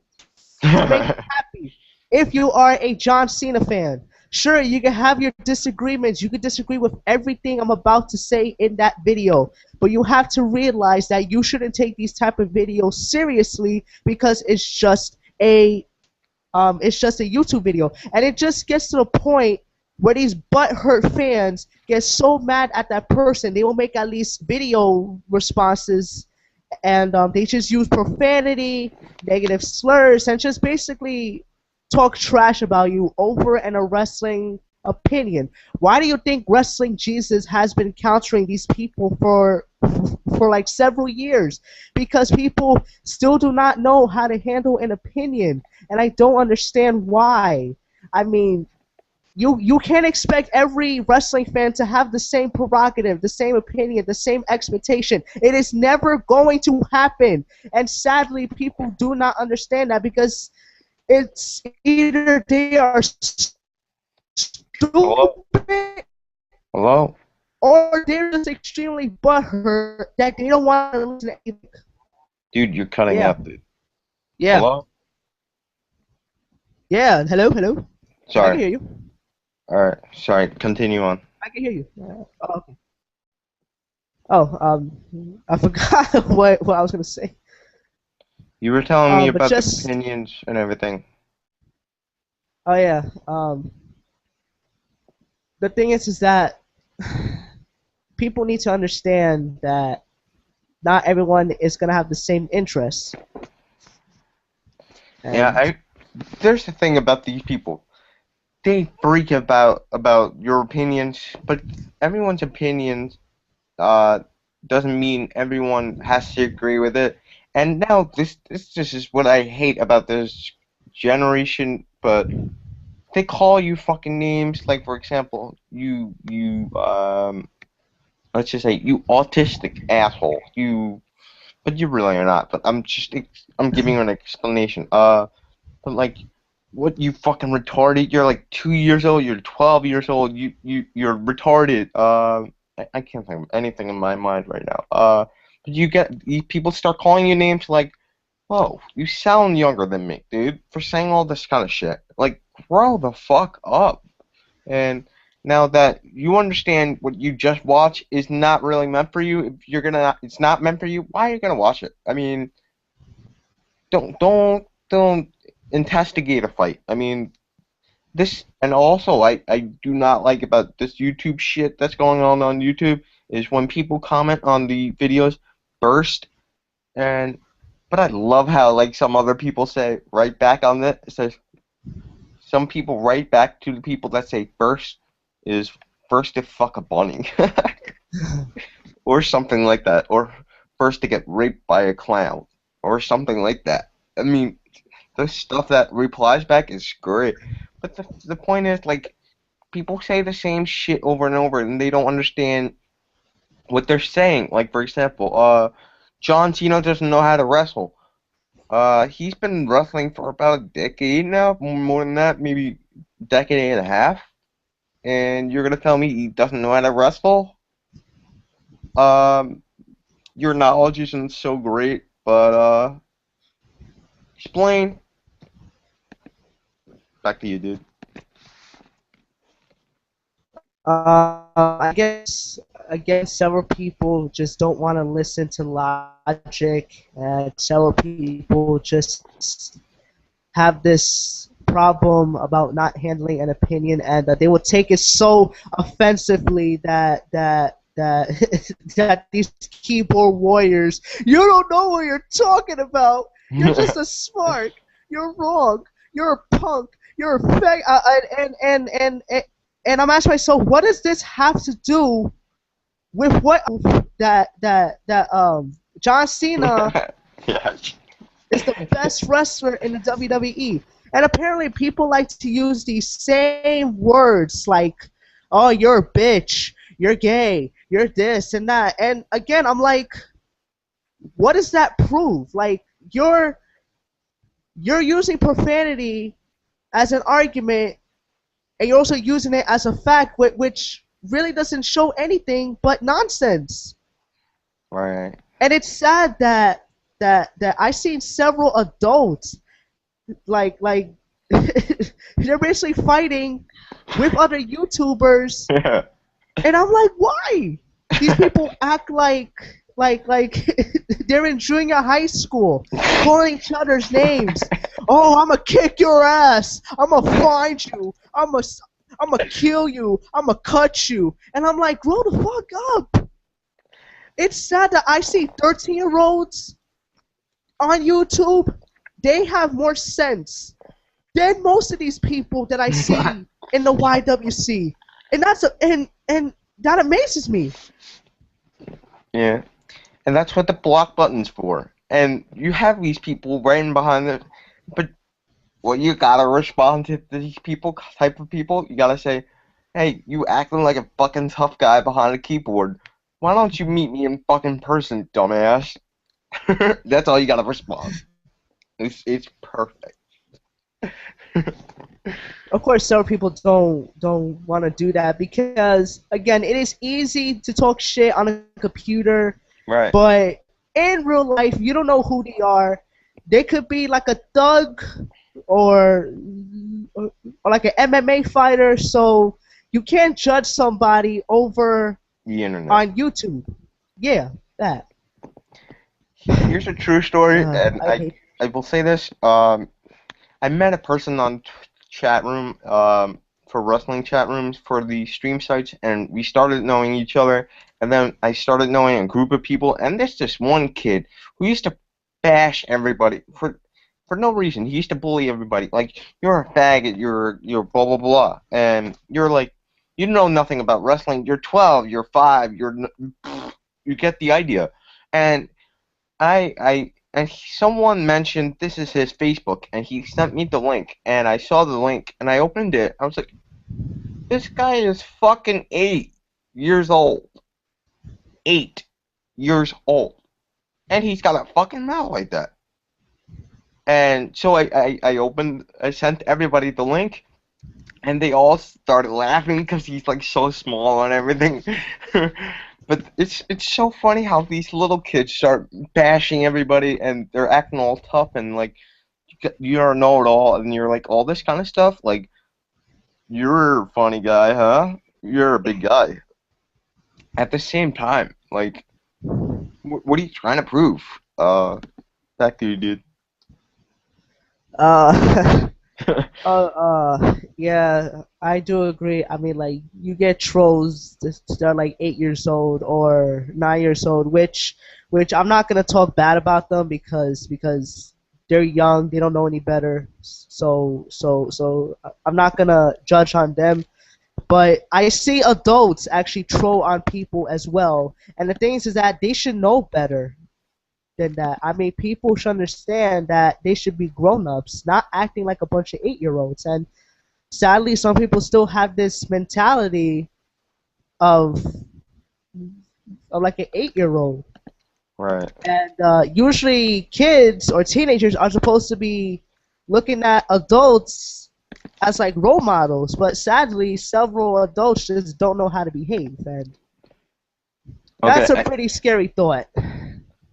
make you happy if you are a John Cena fan. Sure, you can have your disagreements. You can disagree with everything I'm about to say in that video, but you have to realize that you shouldn't take these type of videos seriously because it's just a YouTube video, and it just gets to the point where these butthurt fans get so mad at that person they will make at least video responses, and they just use profanity, negative slurs, and just basically talk trash about you over in a wrestling opinion. Why do you think Wrestling Jesus has been countering these people for like several years? Because people still do not know how to handle an opinion, and I don't understand why. I mean, you can't expect every wrestling fan to have the same prerogative, the same opinion, the same expectation. It is never going to happen. And sadly, people do not understand that because it's either they are Hello? stupid Hello? or they're just extremely butthurt that they don't want to listen to anything. Dude, you're cutting Yeah, out, dude. yeah, Hello? yeah. Hello, hello. I can Sorry. hear you. Alright. Sorry. Continue on. I can hear you. Okay. Oh, I forgot what I was gonna say. You were telling me But about the just opinions and everything. oh yeah, the thing is that people need to understand that not everyone is gonna have the same interests, Yeah, and there's the thing about these people. They freak about your opinions, but everyone's opinions uh doesn't mean everyone has to agree with it. And now this is what I hate about this generation, but they call you fucking names, like for example, you let's just say you autistic asshole. But you really are not. But I'm giving you an explanation. But like, what, you fucking retarded? You're like 2 years old. You're 12 years old. You're retarded. I can't think of anything in my mind right now. But people start calling you names like, "Whoa, you sound younger than me, dude," for saying all this kind of shit. Like, grow the fuck up. And now that you understand what you just watched is not really meant for you, if it's not meant for you, why are you gonna watch it? I mean, don't investigate a fight. I mean, this, and also I do not like about this YouTube shit that's going on YouTube is when people comment on the videos first, and but I love how like some other people say right back on it. It says some people write back to the people that say first is first to fuck a bunny or something like that, or first to get raped by a clown or something like that. I mean, the stuff that replies back is great, but the point is like people say the same shit over and over and they don't understand what they're saying. Like for example, John Cena doesn't know how to wrestle. He's been wrestling for about a decade now, more than that, maybe decade and a half. And you're gonna tell me he doesn't know how to wrestle? Um, your knowledge isn't so great, but explain. Back to you, dude. I guess several people just don't want to listen to logic, and several people just have this problem about not handling an opinion, and that they will take it so offensively that that these keyboard warriors, you don't know what you're talking about. You're just a smart. You're wrong. You're a punk. You're a fag. And I'm asking myself, what does this have to do with what that John Cena Yeah. is the best wrestler in the WWE? And apparently, people like to use these same words like, "Oh, you're a bitch. You're gay. You're this and that." And again, I'm like, what does that prove? Like, you're using profanity as an argument, and you're also using it as a fact, which really doesn't show anything but nonsense. Right. And it's sad that I've seen several adults like they're basically fighting with other YouTubers, Yeah. and I'm like, why? These people act like they're in junior high school, calling each other's names. Oh, I'm gonna kick your ass. I'm gonna find you. I'm gonna kill you. I'm gonna cut you. And I'm like, grow the fuck up. It's sad that I see 13-year-olds on YouTube. They have more sense than most of these people that I see in the YWC, and and that amazes me. Yeah. And that's what the block button's for. And you have these people writing behind it, but well, you gotta respond to these people, type of people. You gotta say, "Hey, you acting like a fucking tough guy behind a keyboard. Why don't you meet me in fucking person, dumbass?" That's all you gotta respond. It's perfect. Of course, several people don't want to do that because again, it is easy to talk shit on a computer, Right. but in real life, you don't know who they are. They could be like a thug or or like an MMA fighter, so you can't judge somebody over The internet. on YouTube. Yeah, that. Here's a true story, and I hate. I will say this. I met a person on chat room, for wrestling chat rooms for the stream sites, and we started knowing each other. And then I started knowing a group of people, and there's this one kid who used to bash everybody for no reason. He used to bully everybody. Like, you're a faggot, you're blah blah blah, and you're like, you know nothing about wrestling. You're 12, you're 5, you get the idea. And someone mentioned this is his Facebook, and he sent me the link, and I saw the link, and I opened it. I was like, this guy is fucking 8 years old. 8 years old. And he's got a fucking mouth like that. And so I sent everybody the link, and they all started laughing because he's like so small and everything. But it's so funny how these little kids start bashing everybody, and they're acting all tough, and like you're a know-it-all, and you're like all this kind of stuff. Like, you're a funny guy, huh? You're a big guy. At the same time, like, what are you trying to prove? Back to you, dude. Uh, yeah, I do agree. I mean, like, you get trolls that are like 8 years old or 9 years old, which I'm not gonna talk bad about them because they're young, they don't know any better. So I'm not gonna judge on them. But I see adults actually troll on people as well, and the thing is that they should know better than that. I mean, people should understand that they should be grown-ups, not acting like a bunch of 8-year-olds. And sadly, some people still have this mentality of like an 8-year-old. Right. And usually, kids or teenagers are supposed to be looking at adults as like role models, but sadly, several adults just don't know how to behave, and Okay. that's a pretty scary thought.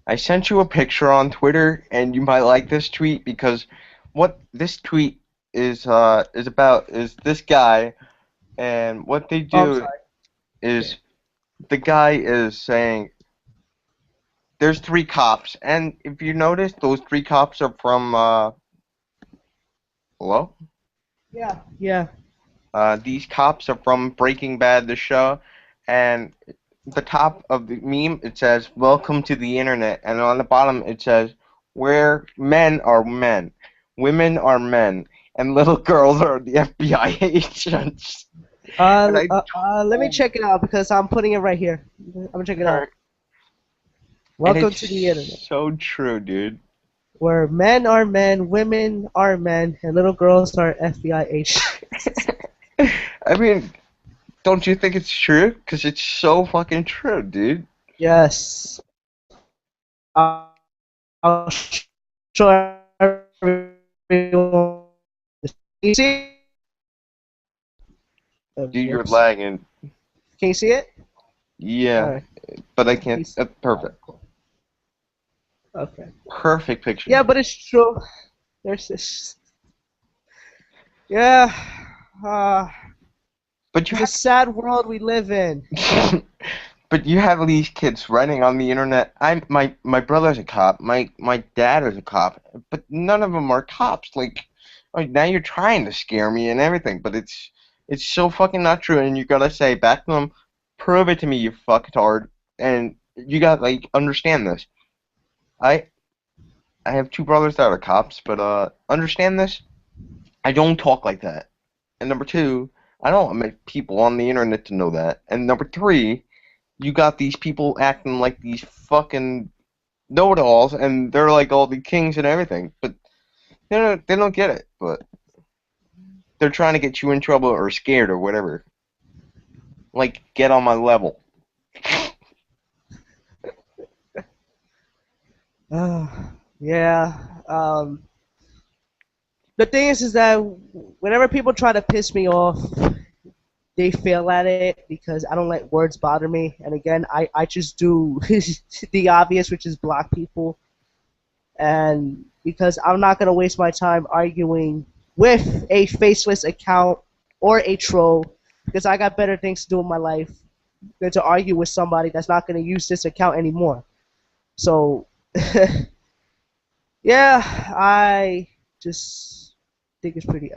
I sent you a picture on Twitter, and you might like this tweet because what this tweet is about is this guy, and what they Oh, I'm do sorry. is the guy is saying there's 3 cops, and if you notice, those 3 cops are from hello? Yeah, yeah. These cops are from Breaking Bad, the show, and the top of the meme it says "Welcome to the Internet," and on the bottom it says "Where men are men, women are men, and little girls are the FBI agents." And I Let me told check it out because I'm putting it right here. I'm gonna check it out. her, and Welcome to the internet, it's so true, dude. where men are men, women are men, and little girls are FBI agents. I mean, don't you think it's true? Because it's so fucking true, dude. Yes. I'll show everyone. Can you see it? Dude, you're Whoops. lagging. Can you see it? All Yeah, right. but I can't. Alright, Perfect. cool. Okay. Perfect picture, Yeah, dude. but it's true. There's this. Yeah. Uh, But you it's a sad world we live in. have, but you have these kids writing on the internet. My brother's a cop. My dad is a cop. But none of them are cops. Like now you're trying to scare me and everything. But it's so fucking not true. And you gotta say back to them, prove it to me, you fucktard. And you gotta like understand this. I I have 2 brothers that are cops. But understand this. I don't talk like that. And number two, I don't want my people on the internet to know that. And number three, you got these people acting like these fucking know-it-alls, and they're like all the kings and everything, but they don't get it. But they're trying to get you in trouble or scared or whatever. Like, get on my level. Yeah. The thing is that whenever people try to piss me off, they fail at it because I don't let words bother me. And again, I just do the obvious, which is block people. And because I'm not going to waste my time arguing with a faceless account or a troll because I got better things to do in my life than to argue with somebody that's not going to use this account anymore. So Yeah, I just think it's pretty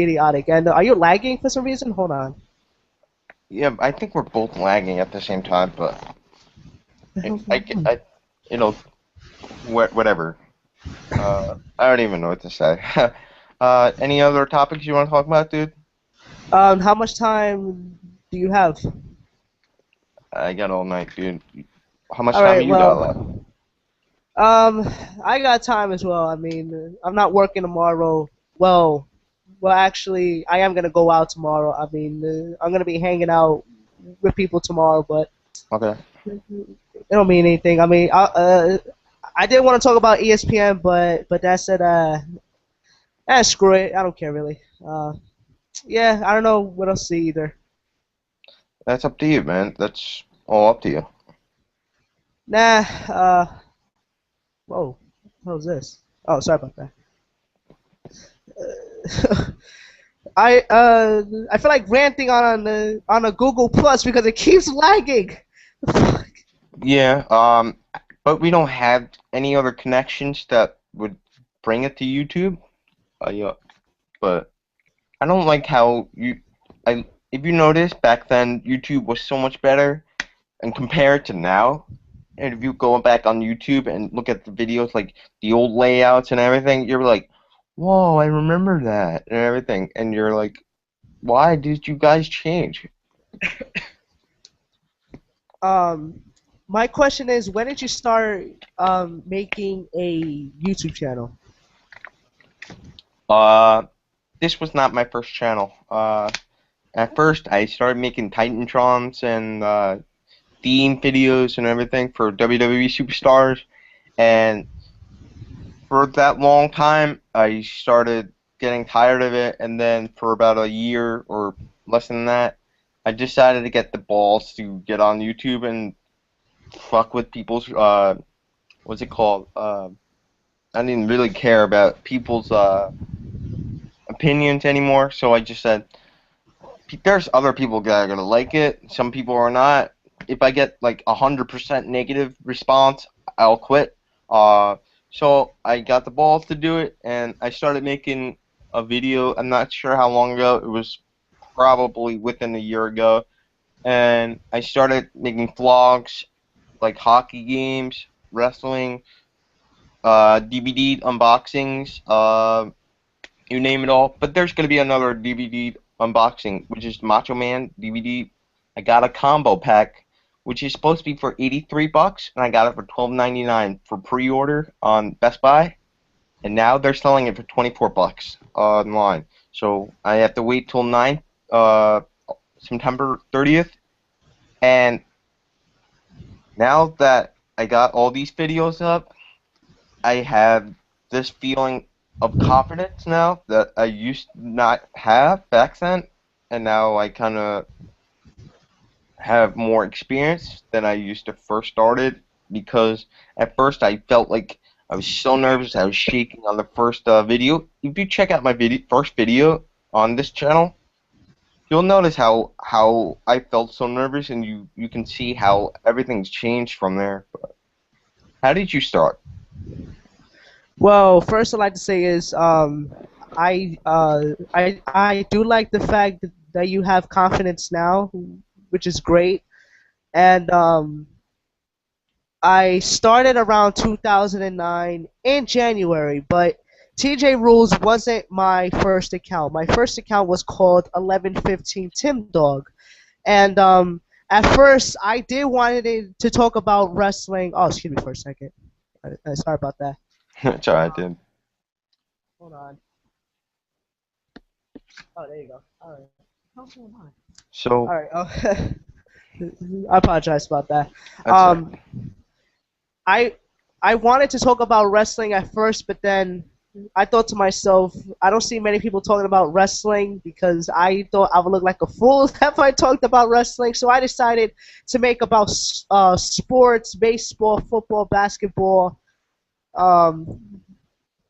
idiotic. And are you lagging for some reason? Hold on. Yeah, I think we're both lagging at the same time, but The I, hell's I, going on? I you know, whatever. I don't even know what to say. Any other topics you want to talk about, dude? How much time do you have? I got all night, dude. How much All time right, you got left? well, um, I got time as well. I mean, I'm not working tomorrow. Well, actually, I am gonna go out tomorrow. I mean, I'm gonna be hanging out with people tomorrow, but Okay. it don't mean anything. I mean, I did want to talk about ESPN, but that said, screw it. I don't care really. Yeah, I don't know what else to see either. That's up to you, man. That's all up to you. Nah. Whoa. What was this? Oh, sorry about that. I feel like ranting on a Google Plus because it keeps lagging. Fuck. Yeah, but we don't have any other connections that would bring it to YouTube. Yeah, but I don't like how if you notice, back then YouTube was so much better, and compared to now, and if you go back on YouTube and look at the videos, like the old layouts and everything, you're like, whoa, I remember that and everything, and you're like, why did you guys change? Um, my question is, when did you start making a YouTube channel? Uh, this was not my first channel. At first, I started making Titantrons and theme videos and everything for WWE superstars, and for that long time, I started getting tired of it, and then for about a year or less than that, I decided to get the balls to get on YouTube and fuck with people's what's it called? I didn't really care about people's opinions anymore, so I just said, there's other people that are gonna like it. Some people are not. If I get like 100% negative response, I'll quit. Uh, so I got the balls to do it, and I started making a video. I'm not sure how long ago. It was probably within a year ago, and I started making vlogs like hockey games, wrestling, DVD unboxings, you name it all. But there's gonna be another DVD unboxing, which is Macho Man DVD. I got a combo pack, which is supposed to be for $83, and I got it for $12.99 for pre-order on Best Buy, and now they're selling it for $24 online. So I have to wait till uh, September 30th, and now that I got all these videos up, I have this feeling of confidence now that I used to not have back then, and now I kind of have more experience than I used to first started, because at first I felt like I was so nervous, I was shaking on the first video. If you check out my first video on this channel, you'll notice how I felt so nervous, and you can see how everything's changed from there. But how did you start? Well, first I'd like to say is I do like the fact that you have confidence now, which is great. And I started around 2009 in January, but TJ Rules wasn't my first account. My first account was called 1115 Tim Dog, and at first I did wanted it to talk about wrestling. Oh, excuse me for a second. Sorry about that. It's alright, dude. Hold on. Oh, there you go. All right. What's going on? All So right. I apologize about that. that's it. Um, I I wanted to talk about wrestling at first, but then I thought to myself, I don't see many people talking about wrestling because I thought I would look like a fool if I talked about wrestling. So I decided to make about sports, baseball, football, basketball. Um,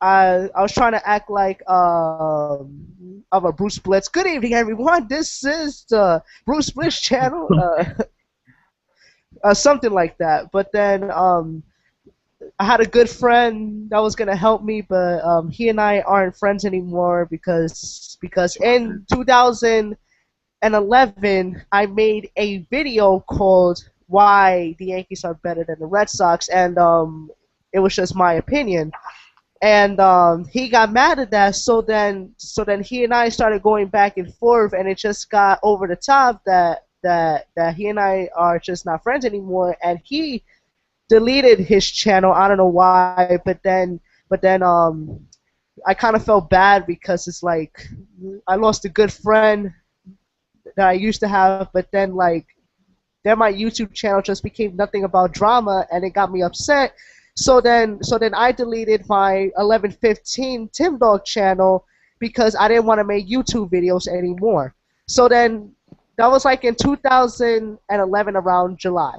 I was trying to act like of a Bruce Blitz. Good evening, everyone. This is the Bruce Blitz channel. Something like that. But then I had a good friend that was gonna help me, but he and I aren't friends anymore because in 2011 I made a video called "Why the Yankees Are Better Than the Red Sox," and it was just my opinion. And he got mad at that. So then he and I started going back and forth, and it just got over the top that he and I are just not friends anymore. And he deleted his channel. I don't know why, but then I kind of felt bad because it's like I lost a good friend that I used to have, but then my YouTube channel just became nothing about drama, and it got me upset. So then I deleted my 1115 Tim Dog channel because I didn't want to make YouTube videos anymore. So then that was like in 2011 around July.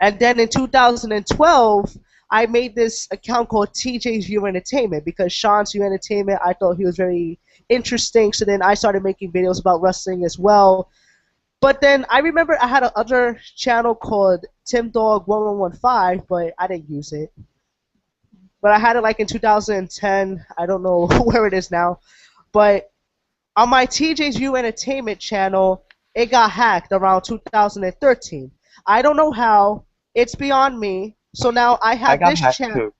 And then in 2012, I made this account called TJ's View Entertainment because Sean's View Entertainment, I thought he was very interesting. So then I started making videos about wrestling as well. But then I remember I had another channel called Tim Dog 1115, but I didn't use it. But I had it like in 2010. I don't know where it is now. But on my TJ's View Entertainment channel, it got hacked around 2013. I don't know how. It's beyond me. So now I I have got this hacked channel. too,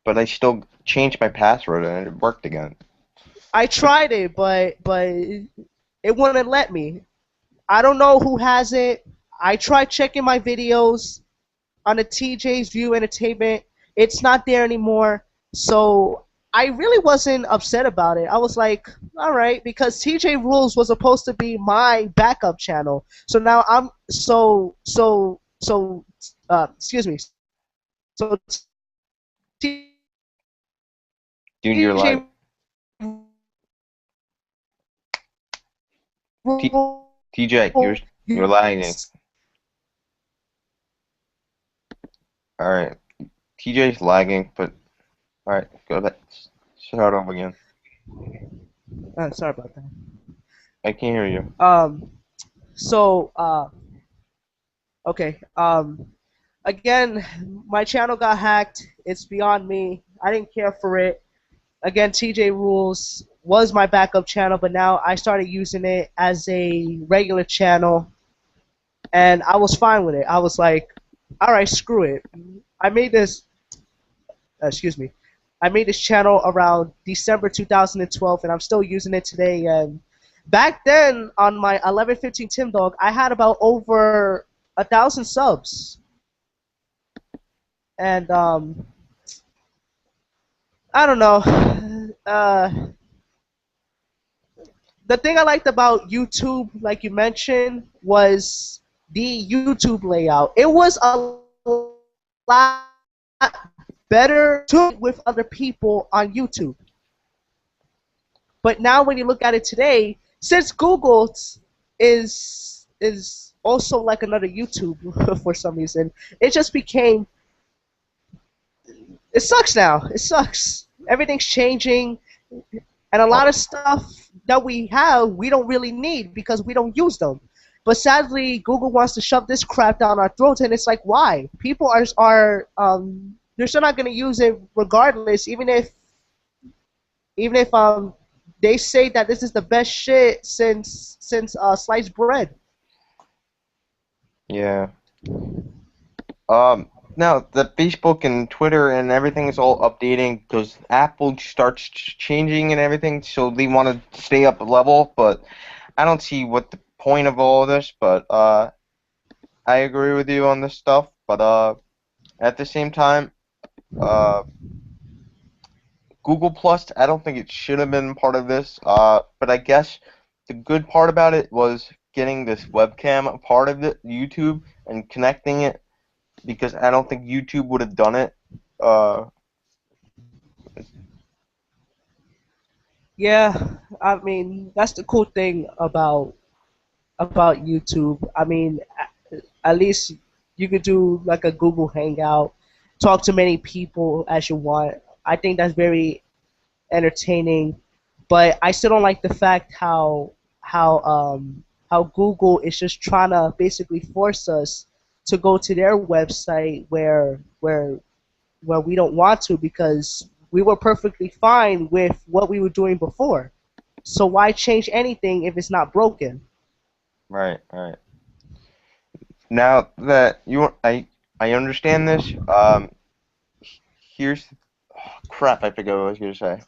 but I still changed my password and it worked again. I tried it, but it wouldn't let me. I don't know who has it. I tried checking my videos on the TJ's View Entertainment. It's not there anymore. So I really wasn't upset about it. I was like, all right, because TeeJayRulesz was supposed to be my backup channel. So now I'm excuse me. So Dude, you're TJ like T TJ, you're lagging. All right, TJ's lagging, but all right, go back. Start over again. Sorry about that. I can't hear you. So okay. Again, my channel got hacked. It's beyond me. I didn't care for it. Again, TJRulesz was my backup channel, but now I started using it as a regular channel, and I was fine with it. I was like, all right, screw it. I made this. Excuse me. I made this channel around December 2012, and I'm still using it today. And back then, on my 1115 Tim Dog, I had about over 1,000 subs. And I don't know. The thing I liked about YouTube, like you mentioned, was the YouTube layout. It was a lot better to with other people on YouTube. But now when you look at it today, since Google is also like another YouTube for some reason, it just became it sucks now. It sucks. Everything's changing, and a lot of stuff that we have we don't really need because we don't use them. But sadly, Google wants to shove this crap down our throats, and it's like, why? People are they're still not gonna use it regardless, even if they say that this is the best shit since sliced bread. Yeah. Now the Facebook and Twitter and everything is all updating because Apple starts changing and everything, so they want to stay up level. But I don't see what the point of all of this. But I agree with you on this stuff. But at the same time, uh, Google Plus, I don't think it should have been part of this. But I guess the good part about it was getting this webcam a part of it, YouTube, and connecting it, because I don't think YouTube would have done it. Uh, Yeah, I mean that's the cool thing about YouTube. I mean, at least you could do like a Google Hangout, talk to many people as you want. I think that's very entertaining, but I still don't like the fact how Google is just trying to basically force us to go to their website where well, we don't want to because we were perfectly fine with what we were doing before. So why change anything if it's not broken? Right, right. Now that I understand this. Here's crap. I forgot what I was gonna say.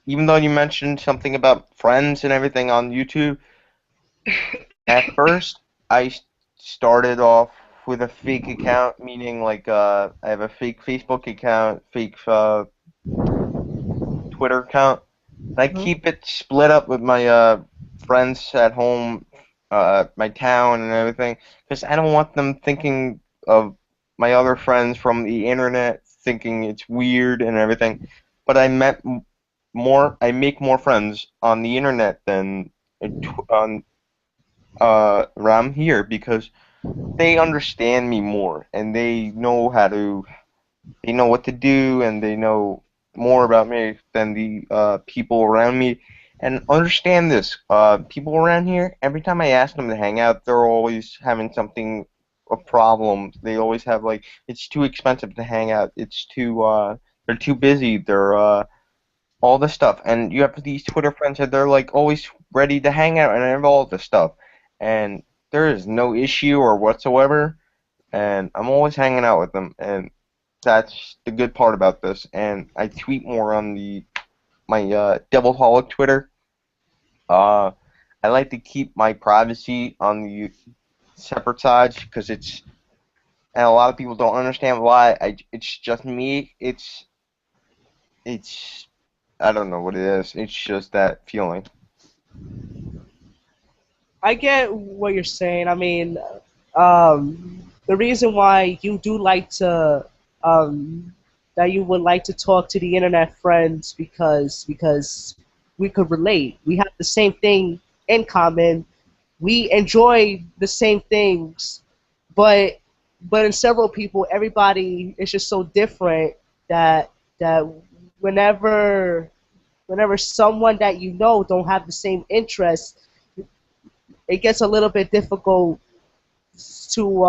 Even though you mentioned something about friends and everything on YouTube, at first I started off with a fake account, meaning like I have a fake Facebook account, fake Twitter account. I Mhm. keep it split up with my friends at home, my town, and everything, because I don't want them thinking of my other friends from the internet thinking it's weird and everything. But I make more friends on the internet than on around here because they understand me more and they know what to do and they know more about me than the people around me. And understand this, people around here, every time I ask them to hang out, they're always having something, a problem. They always have like, it's too expensive to hang out. They're too busy. They're all this stuff. And you have these Twitter friends that they're like always ready to hang out and have all this stuff. And there is no issue or whatsoever. And I'm always hanging out with them. And that's the good part about this. And I tweet more on my DEVILSHOLIC Twitter. Uh, I like to keep my privacy on the separate sides because and a lot of people don't understand why. It's just me. It's I don't know what it is. It's just that feeling. I get what you're saying. I mean, the reason why you do like to that you would like to talk to the internet friends because we could relate. We have the same thing in common. We enjoy the same things, but in several people, everybody is just so different that that whenever someone that you know don't have the same interests, it gets a little bit difficult to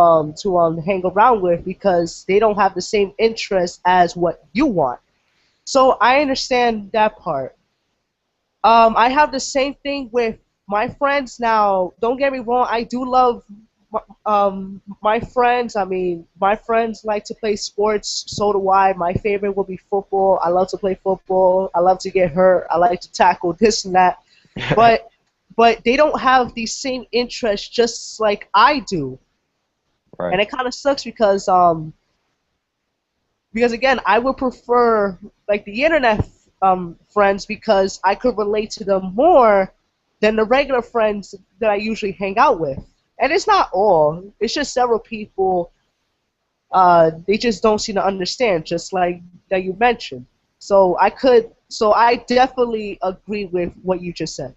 hang around with because they don't have the same interests as what you want. So I understand that part. I have the same thing with my friends now. Don't get me wrong, I do love my friends. I mean, my friends like to play sports, so do I. My favorite will be football. I love to play football. I love to get hurt. I like to tackle this and that. But they don't have the same interests just like I do. Right. And it kind of sucks because again, I would prefer like the internet friends because I could relate to them more than the regular friends that I usually hang out with. And it's not all; it's just several people. They just don't seem to understand, just like that you mentioned. So I definitely agree with what you just said.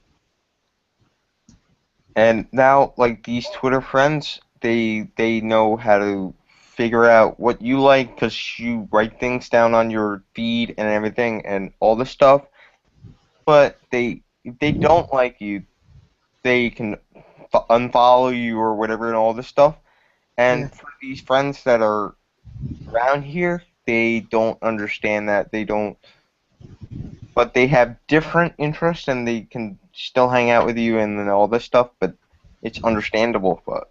And now, like these Twitter friends, they know how to figure out what you like because you write things down on your feed and everything and all this stuff. But if they don't like you, they can unfollow you or whatever and all this stuff. Yeah. And for these friends that are around here, they don't understand that. They don't, but they have different interests and they can still hang out with you and all this stuff. But it's understandable. But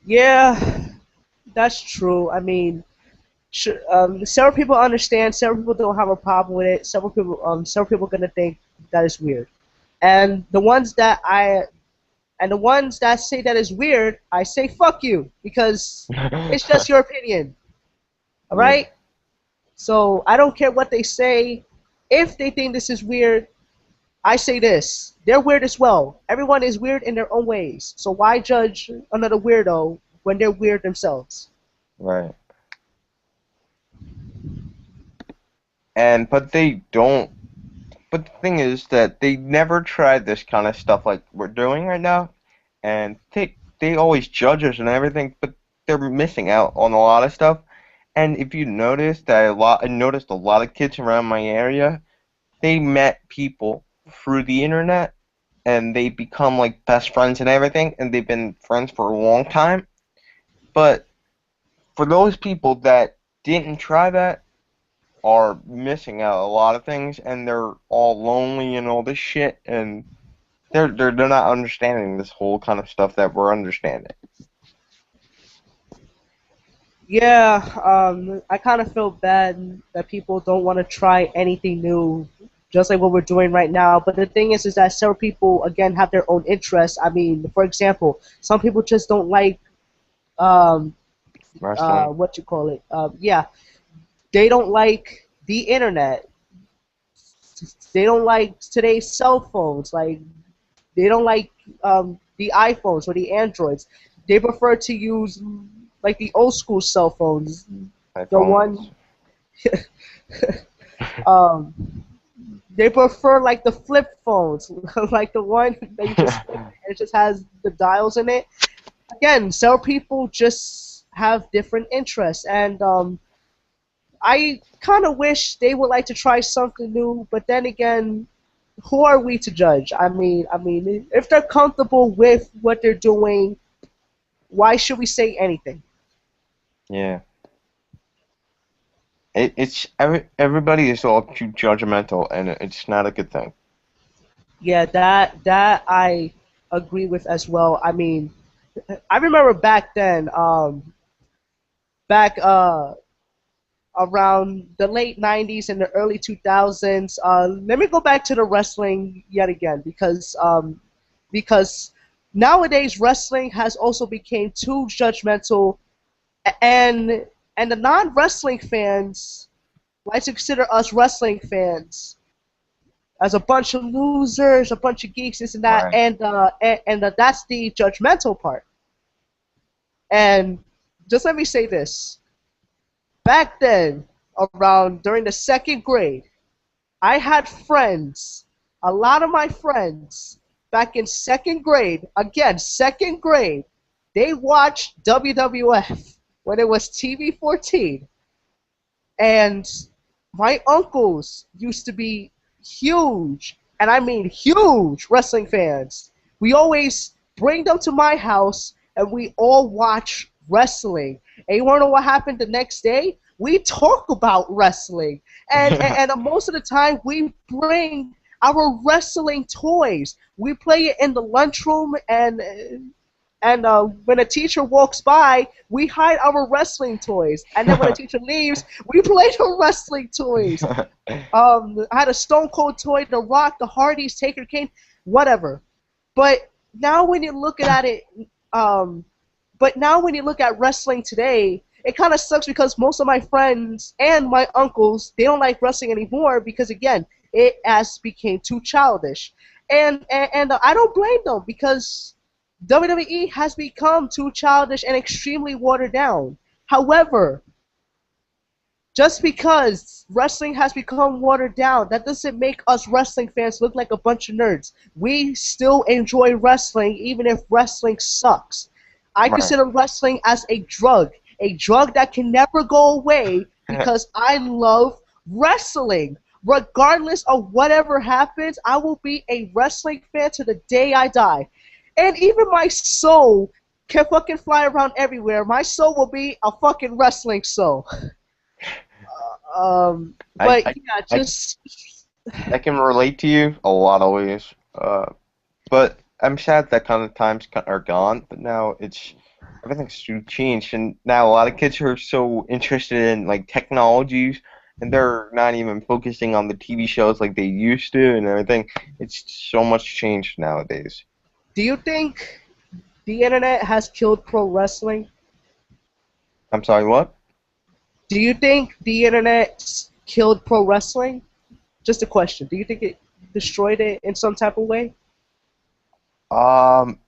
Yeah, that's true. I mean, several people understand. Several people don't have a problem with it. Several people gonna think that is weird. And the ones that say that is weird, I say fuck you because it's just your opinion. All yeah, right. So I don't care what they say. If they think this is weird, I say this. They're weird as well. Everyone is weird in their own ways. So why judge another weirdo when they're weird themselves? right. And but they don't. But the thing is that they never tried this kind of stuff like we're doing right now, and they always judge us and everything, but they're missing out on a lot of stuff. And if you notice that I noticed a lot of kids around my area, they met people through the internet, and they become like best friends and everything, and they've been friends for a long time. But for those people that didn't try that are missing out a lot of things, and they're all lonely and all this shit, and they're not understanding this whole kind of stuff that we're understanding. Yeah, I kind of feel bad that people don't want to try anything new, just like what we're doing right now. But the thing is that several people again have their own interests. I mean, for example, some people just don't like um, Wrestling. what you call it. Yeah, they don't like the internet. They don't like today's cell phones. Like they don't like the iPhones or the Androids. They prefer to use like the old school cell phones, the iPhones. one um, they prefer like the flip phones, like the one that you just flip and it just has the dials in it. Again, several people just have different interests, and I kind of wish they would like to try something new. But then again, who are we to judge? I mean, if they're comfortable with what they're doing, why should we say anything? Yeah. Everybody is all too judgmental, and it's not a good thing. Yeah, that I agree with as well. I mean, I remember back then, back around the late 90s and the early 2000s. Let me go back to the wrestling yet again because nowadays wrestling has also become too judgmental, and and the non-wrestling fans like to consider us wrestling fans as a bunch of losers, a bunch of geeks, this and that, Right. and that's the judgmental part. And just let me say this: back then, around during the second grade, I had friends, a lot of my friends, back in second grade, again, second grade, they watched WWF when it was TV 14. And my uncles used to be huge, and I mean huge, wrestling fans. We always bring them to my house, and we all watch wrestling. And you want to know what happened the next day? We talk about wrestling, and most of the time we bring our wrestling toys. We play it in the lunchroom, and when a teacher walks by, we hide our wrestling toys. And then when a teacher leaves, we play the wrestling toys. I had a Stone Cold toy, The Rock, the Hardys, Taker Kane, whatever. But now when you look at it, um, but now when you look at wrestling today, it kind of sucks because most of my friends and my uncles, they don't like wrestling anymore because again, it has become too childish. And I don't blame them because WWE has become too childish and extremely watered down. However, just because wrestling has become watered down, that doesn't make us wrestling fans look like a bunch of nerds. We still enjoy wrestling even if wrestling sucks. I Right. consider wrestling as a drug that can never go away because I love wrestling. Regardless of whatever happens, I will be a wrestling fan to the day I die. And even my soul can fucking fly around everywhere. My soul will be a fucking wrestling soul. I, But I, yeah, I, just I can relate to you a lot of ways. But I'm sad that kind of times are gone. But now it's everything's so changed, and now a lot of kids are so interested in like technologies, and they're not even focusing on the TV shows like they used to and everything. It's so much changed nowadays. do you think the internet has killed pro wrestling? I'm sorry, what? Do you think the internet killed pro wrestling? Just a question. Do you think it destroyed it in some type of way? Um,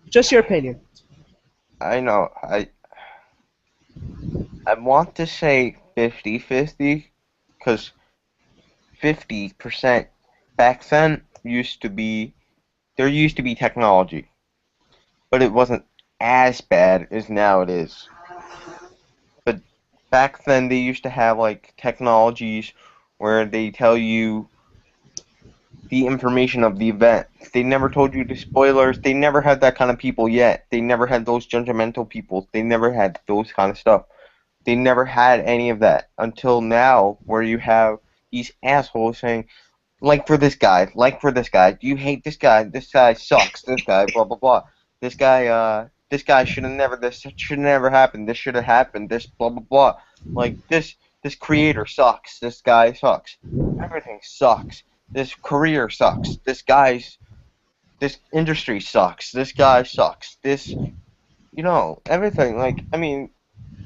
Just your opinion. I know. I want to say 50-50 because 50% back then used to be there used to be technology, but it wasn't as bad as now it is. But back then they used to have like technologies where they tell you the information of the event. They never told you the spoilers. They never had that kind of people yet. They never had those judgmental people. They never had those kind of stuff. They never had any of that until now, where you have these assholes saying, like for this guy, do you hate this guy? This guy sucks. This guy, blah blah blah. This guy should have never. This should never happen. This should have happened. This blah blah blah. Like this creator sucks. This guy sucks. Everything sucks. This career sucks. This industry sucks. This guy sucks. Everything. Like, I mean,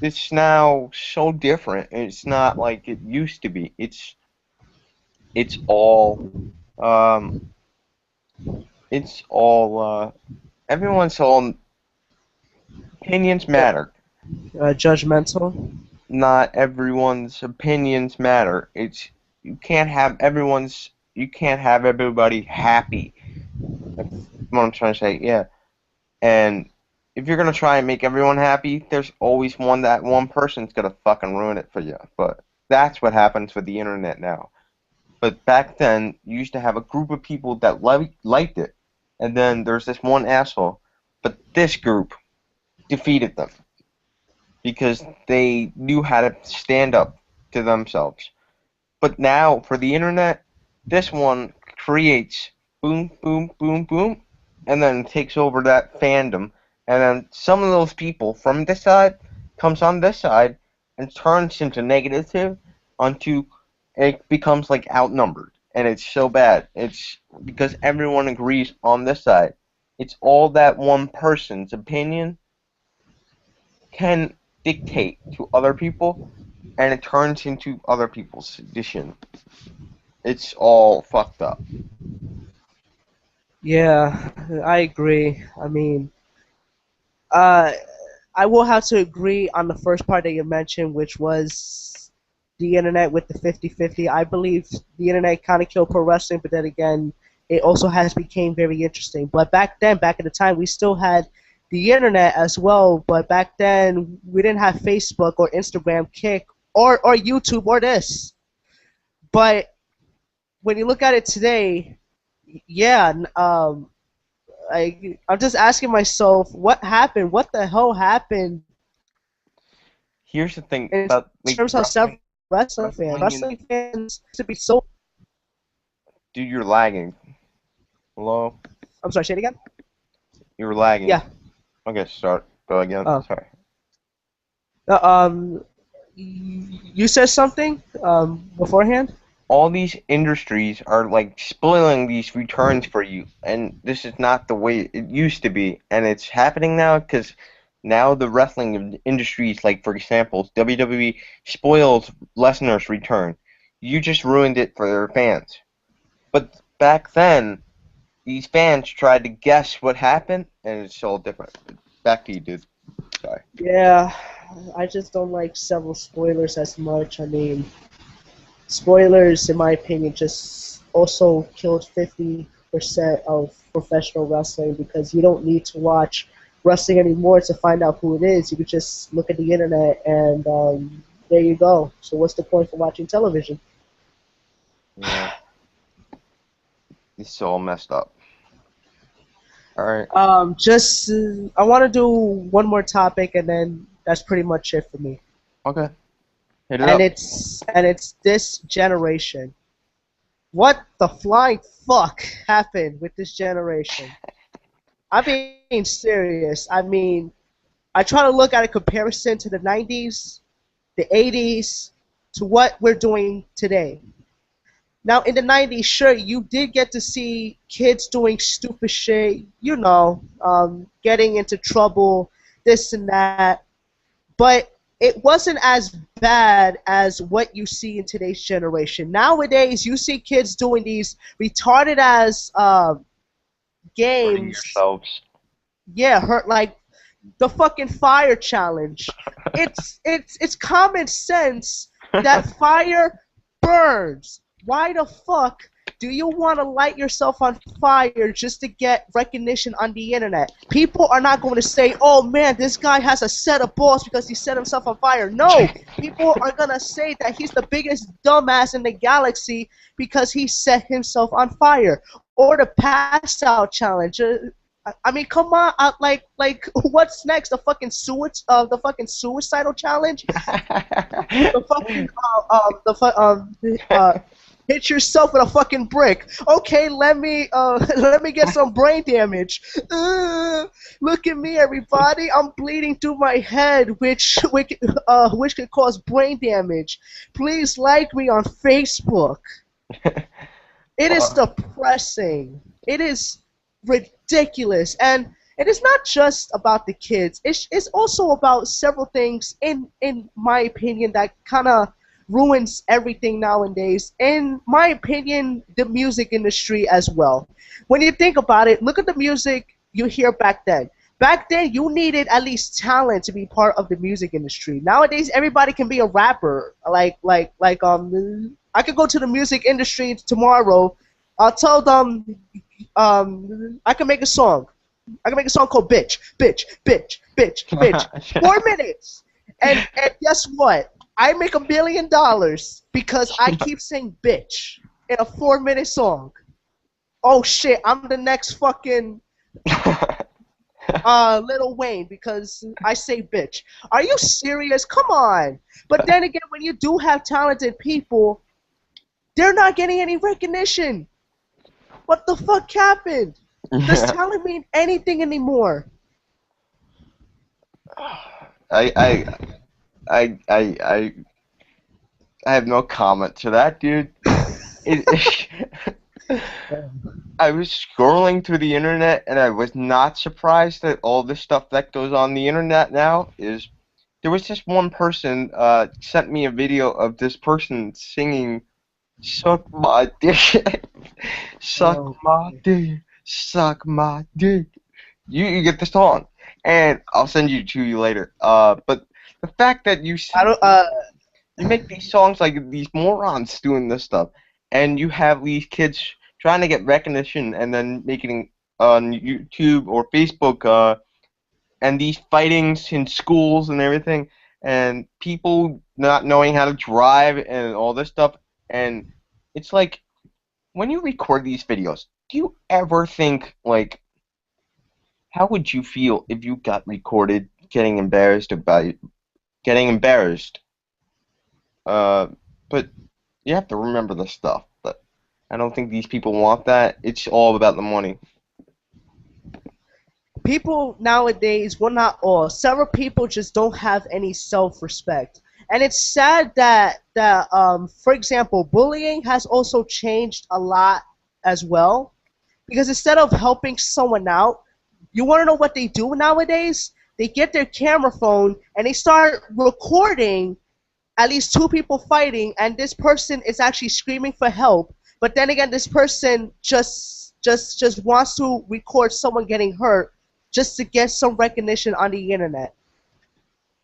it's now so different. It's not like it used to be. It's all um it's all everyone's all opinions matter. Judgmental. Not everyone's opinions matter. You can't have everybody happy. That's what I'm trying to say, yeah. And if you're gonna try and make everyone happy, there's always one person's gonna fucking ruin it for you. But that's what happens with the internet now. But back then, you used to have a group of people that liked it, and then there's this one asshole. But this group defeated them because they knew how to stand up to themselves. But now, for the internet, this one creates boom, boom, boom, boom, and then takes over that fandom, and then some of those people from this side comes on this side and turns into negative onto it becomes like outnumbered, and it's so bad. It's because everyone agrees on this side. It's all that one person's opinion can dictate to other people, and it turns into other people's sedition. It's all fucked up. Yeah, I agree. I mean, I will have to agree on the first part that you mentioned, which was the internet with the 50-50. I believe the internet kind of killed pro wrestling, but then again, it also has became very interesting. But back then, back at the time, we still had the internet as well, but back then we didn't have Facebook or Instagram, Kick, or YouTube or this. But when you look at it today, yeah, I'm just asking myself, what happened? What the hell happened Here's the thing in about like terms of several wrestling, wrestling fans to be so? dude, you're lagging. Hello, I'm sorry, say it again. you're lagging. Yeah. Okay, start. Go again. Oh. Sorry. You said something beforehand. All these industries are like spoiling these returns for you, and this is not the way it used to be, and it's happening now because now the wrestling industries, like for example, WWE spoils Lesnar's return. You just ruined it for their fans. But back then, these fans tried to guess what happened, and it's all different. Back to you, dude. Sorry. Yeah, I just don't like several spoilers as much. I mean, spoilers, in my opinion, just also killed 50% of professional wrestling because you don't need to watch wrestling anymore to find out who it is. You could just look at the internet and there you go. So what's the point for watching television? Yeah. It's all messed up. Alright. I want to do one more topic and then that's pretty much it for me. Okay. Hit it And up. it's this generation. What the flying fuck happened with this generation? I'm being serious. I mean, I try to look at a comparison to the 90s, the 80s, to what we're doing today. Now, in the 90s, sure, you did get to see kids doing stupid shit, getting into trouble, this and that, but it wasn't as bad as what you see in today's generation. Nowadays, you see kids doing these retarded as Hurting games. yourselves. Yeah, hurt like the fucking fire challenge. It's common sense that fire burns. Why the fuck Do you want to light yourself on fire just to get recognition on the internet? People are not going to say, oh man, this guy has a set of balls because he set himself on fire. No, people are going to say that he's the biggest dumbass in the galaxy because he set himself on fire. Or the pass out challenge. I mean, come on, like, what's next? The fucking suicidal challenge? The fucking, hit yourself with a fucking brick. Okay, let me get some brain damage. Look at me, everybody. I'm bleeding through my head, which could cause brain damage. Please like me on Facebook. It is depressing. It is ridiculous, and it is not just about the kids. It's also about several things, in my opinion, that kind of ruins everything nowadays. In my opinion, the music industry as well. When you think about it, look at the music you hear back then. Back then, you needed at least talent to be part of the music industry. Nowadays, everybody can be a rapper. I could go to the music industry tomorrow. I'll tell them, I can make a song. I can make a song called Bitch, Bitch, Bitch, Bitch, Bitch. 4 minutes. And guess what? I make $1 million because I keep saying bitch in a 4-minute song. Oh shit, I'm the next fucking Lil Wayne because I say bitch. Are you serious? Come on. But then again, when you do have talented people, they're not getting any recognition. What the fuck happened? Does talent mean anything anymore? I have no comment to that, dude. I was scrolling through the internet, and I was not surprised that all the stuff that goes on the internet now is. There was just one person sent me a video of this person singing, "Suck my dick, suck my dick, suck my dick." You get the song, and I'll send you to you later. But the fact that you make these songs like these morons doing this stuff, and you have these kids trying to get recognition and then making on YouTube or Facebook, and these fightings in schools and everything, and people not knowing how to drive and all this stuff, and it's like, when you record these videos, do you ever think, like, how would you feel if you got recorded getting embarrassed about getting embarrassed? But you have to remember this stuff. But I don't think these people want that. It's all about the money. People nowadays, well, not all, several people just don't have any self-respect. And it's sad that for example, bullying has also changed a lot as well. Because instead of helping someone out, you want to know what they do nowadays? They get their camera phone and they start recording at least 2 people fighting, and this person is actually screaming for help. But then again, this person just wants to record someone getting hurt just to get some recognition on the internet.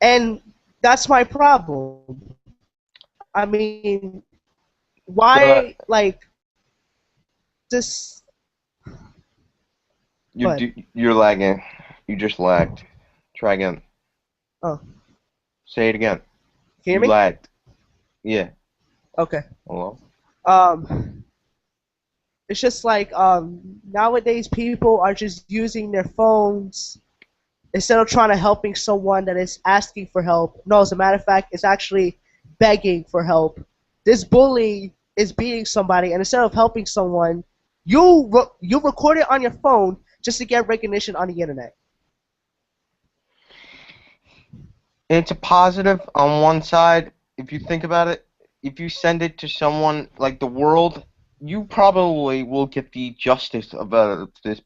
And that's my problem. I mean, why, like, this... You're lagging. You just lagged. Try again. Oh. Say it again. Can you hear me? Lagged. Yeah. Okay. Hello? It's just like, nowadays people are just using their phones instead of trying to helping someone that is asking for help. No, as a matter of fact, it's actually begging for help. This bully is beating somebody, and instead of helping someone, you record it on your phone just to get recognition on the internet. It's a positive on one side, if you think about it. If you send it to someone like the world, you probably will get the justice of this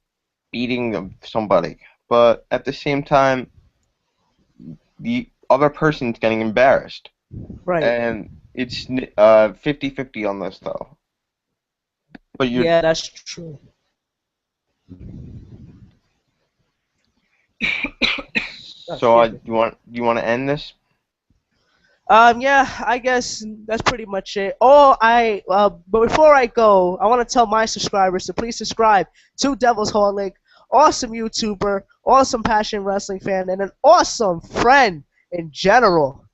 beating of somebody. But at the same time, the other person's getting embarrassed. Right. And it's 50-50 on this, though. But yeah, that's true. So you want to end this? Yeah, I guess that's pretty much it. But before I go, I want to tell my subscribers to please subscribe to DevilsHolic, awesome YouTuber, awesome passion wrestling fan, and an awesome friend in general.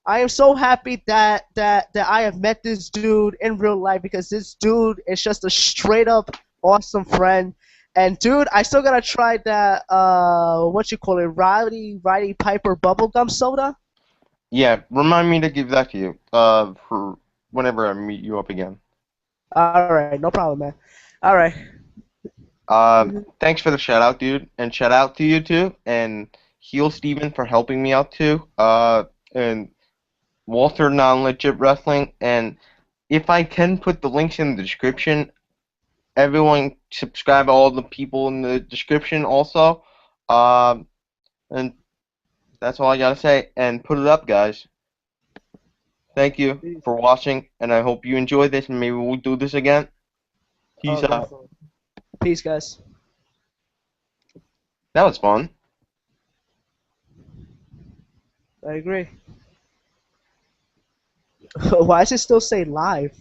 I am so happy that I have met this dude in real life because this dude is just a straight up awesome friend. And dude, I still gotta try that what you call it, Roddy Piper bubblegum soda. Yeah, remind me to give that to you. For whenever I meet you up again. All right, no problem, man. All right. Thanks for the shout out, dude, and shout out to you too, and HeelSteven for helping me out too. And Walter Non-Legit Wrestling, and if I can put the links in the description, everyone subscribe to all the people in the description also. And that's all I gotta say. And put it up, guys. Thank you Peace. for watching, and I hope you enjoyed this, and maybe we'll do this again. Oh, Peace out. definitely. Peace, guys. That was fun. I agree. Why does it still say live?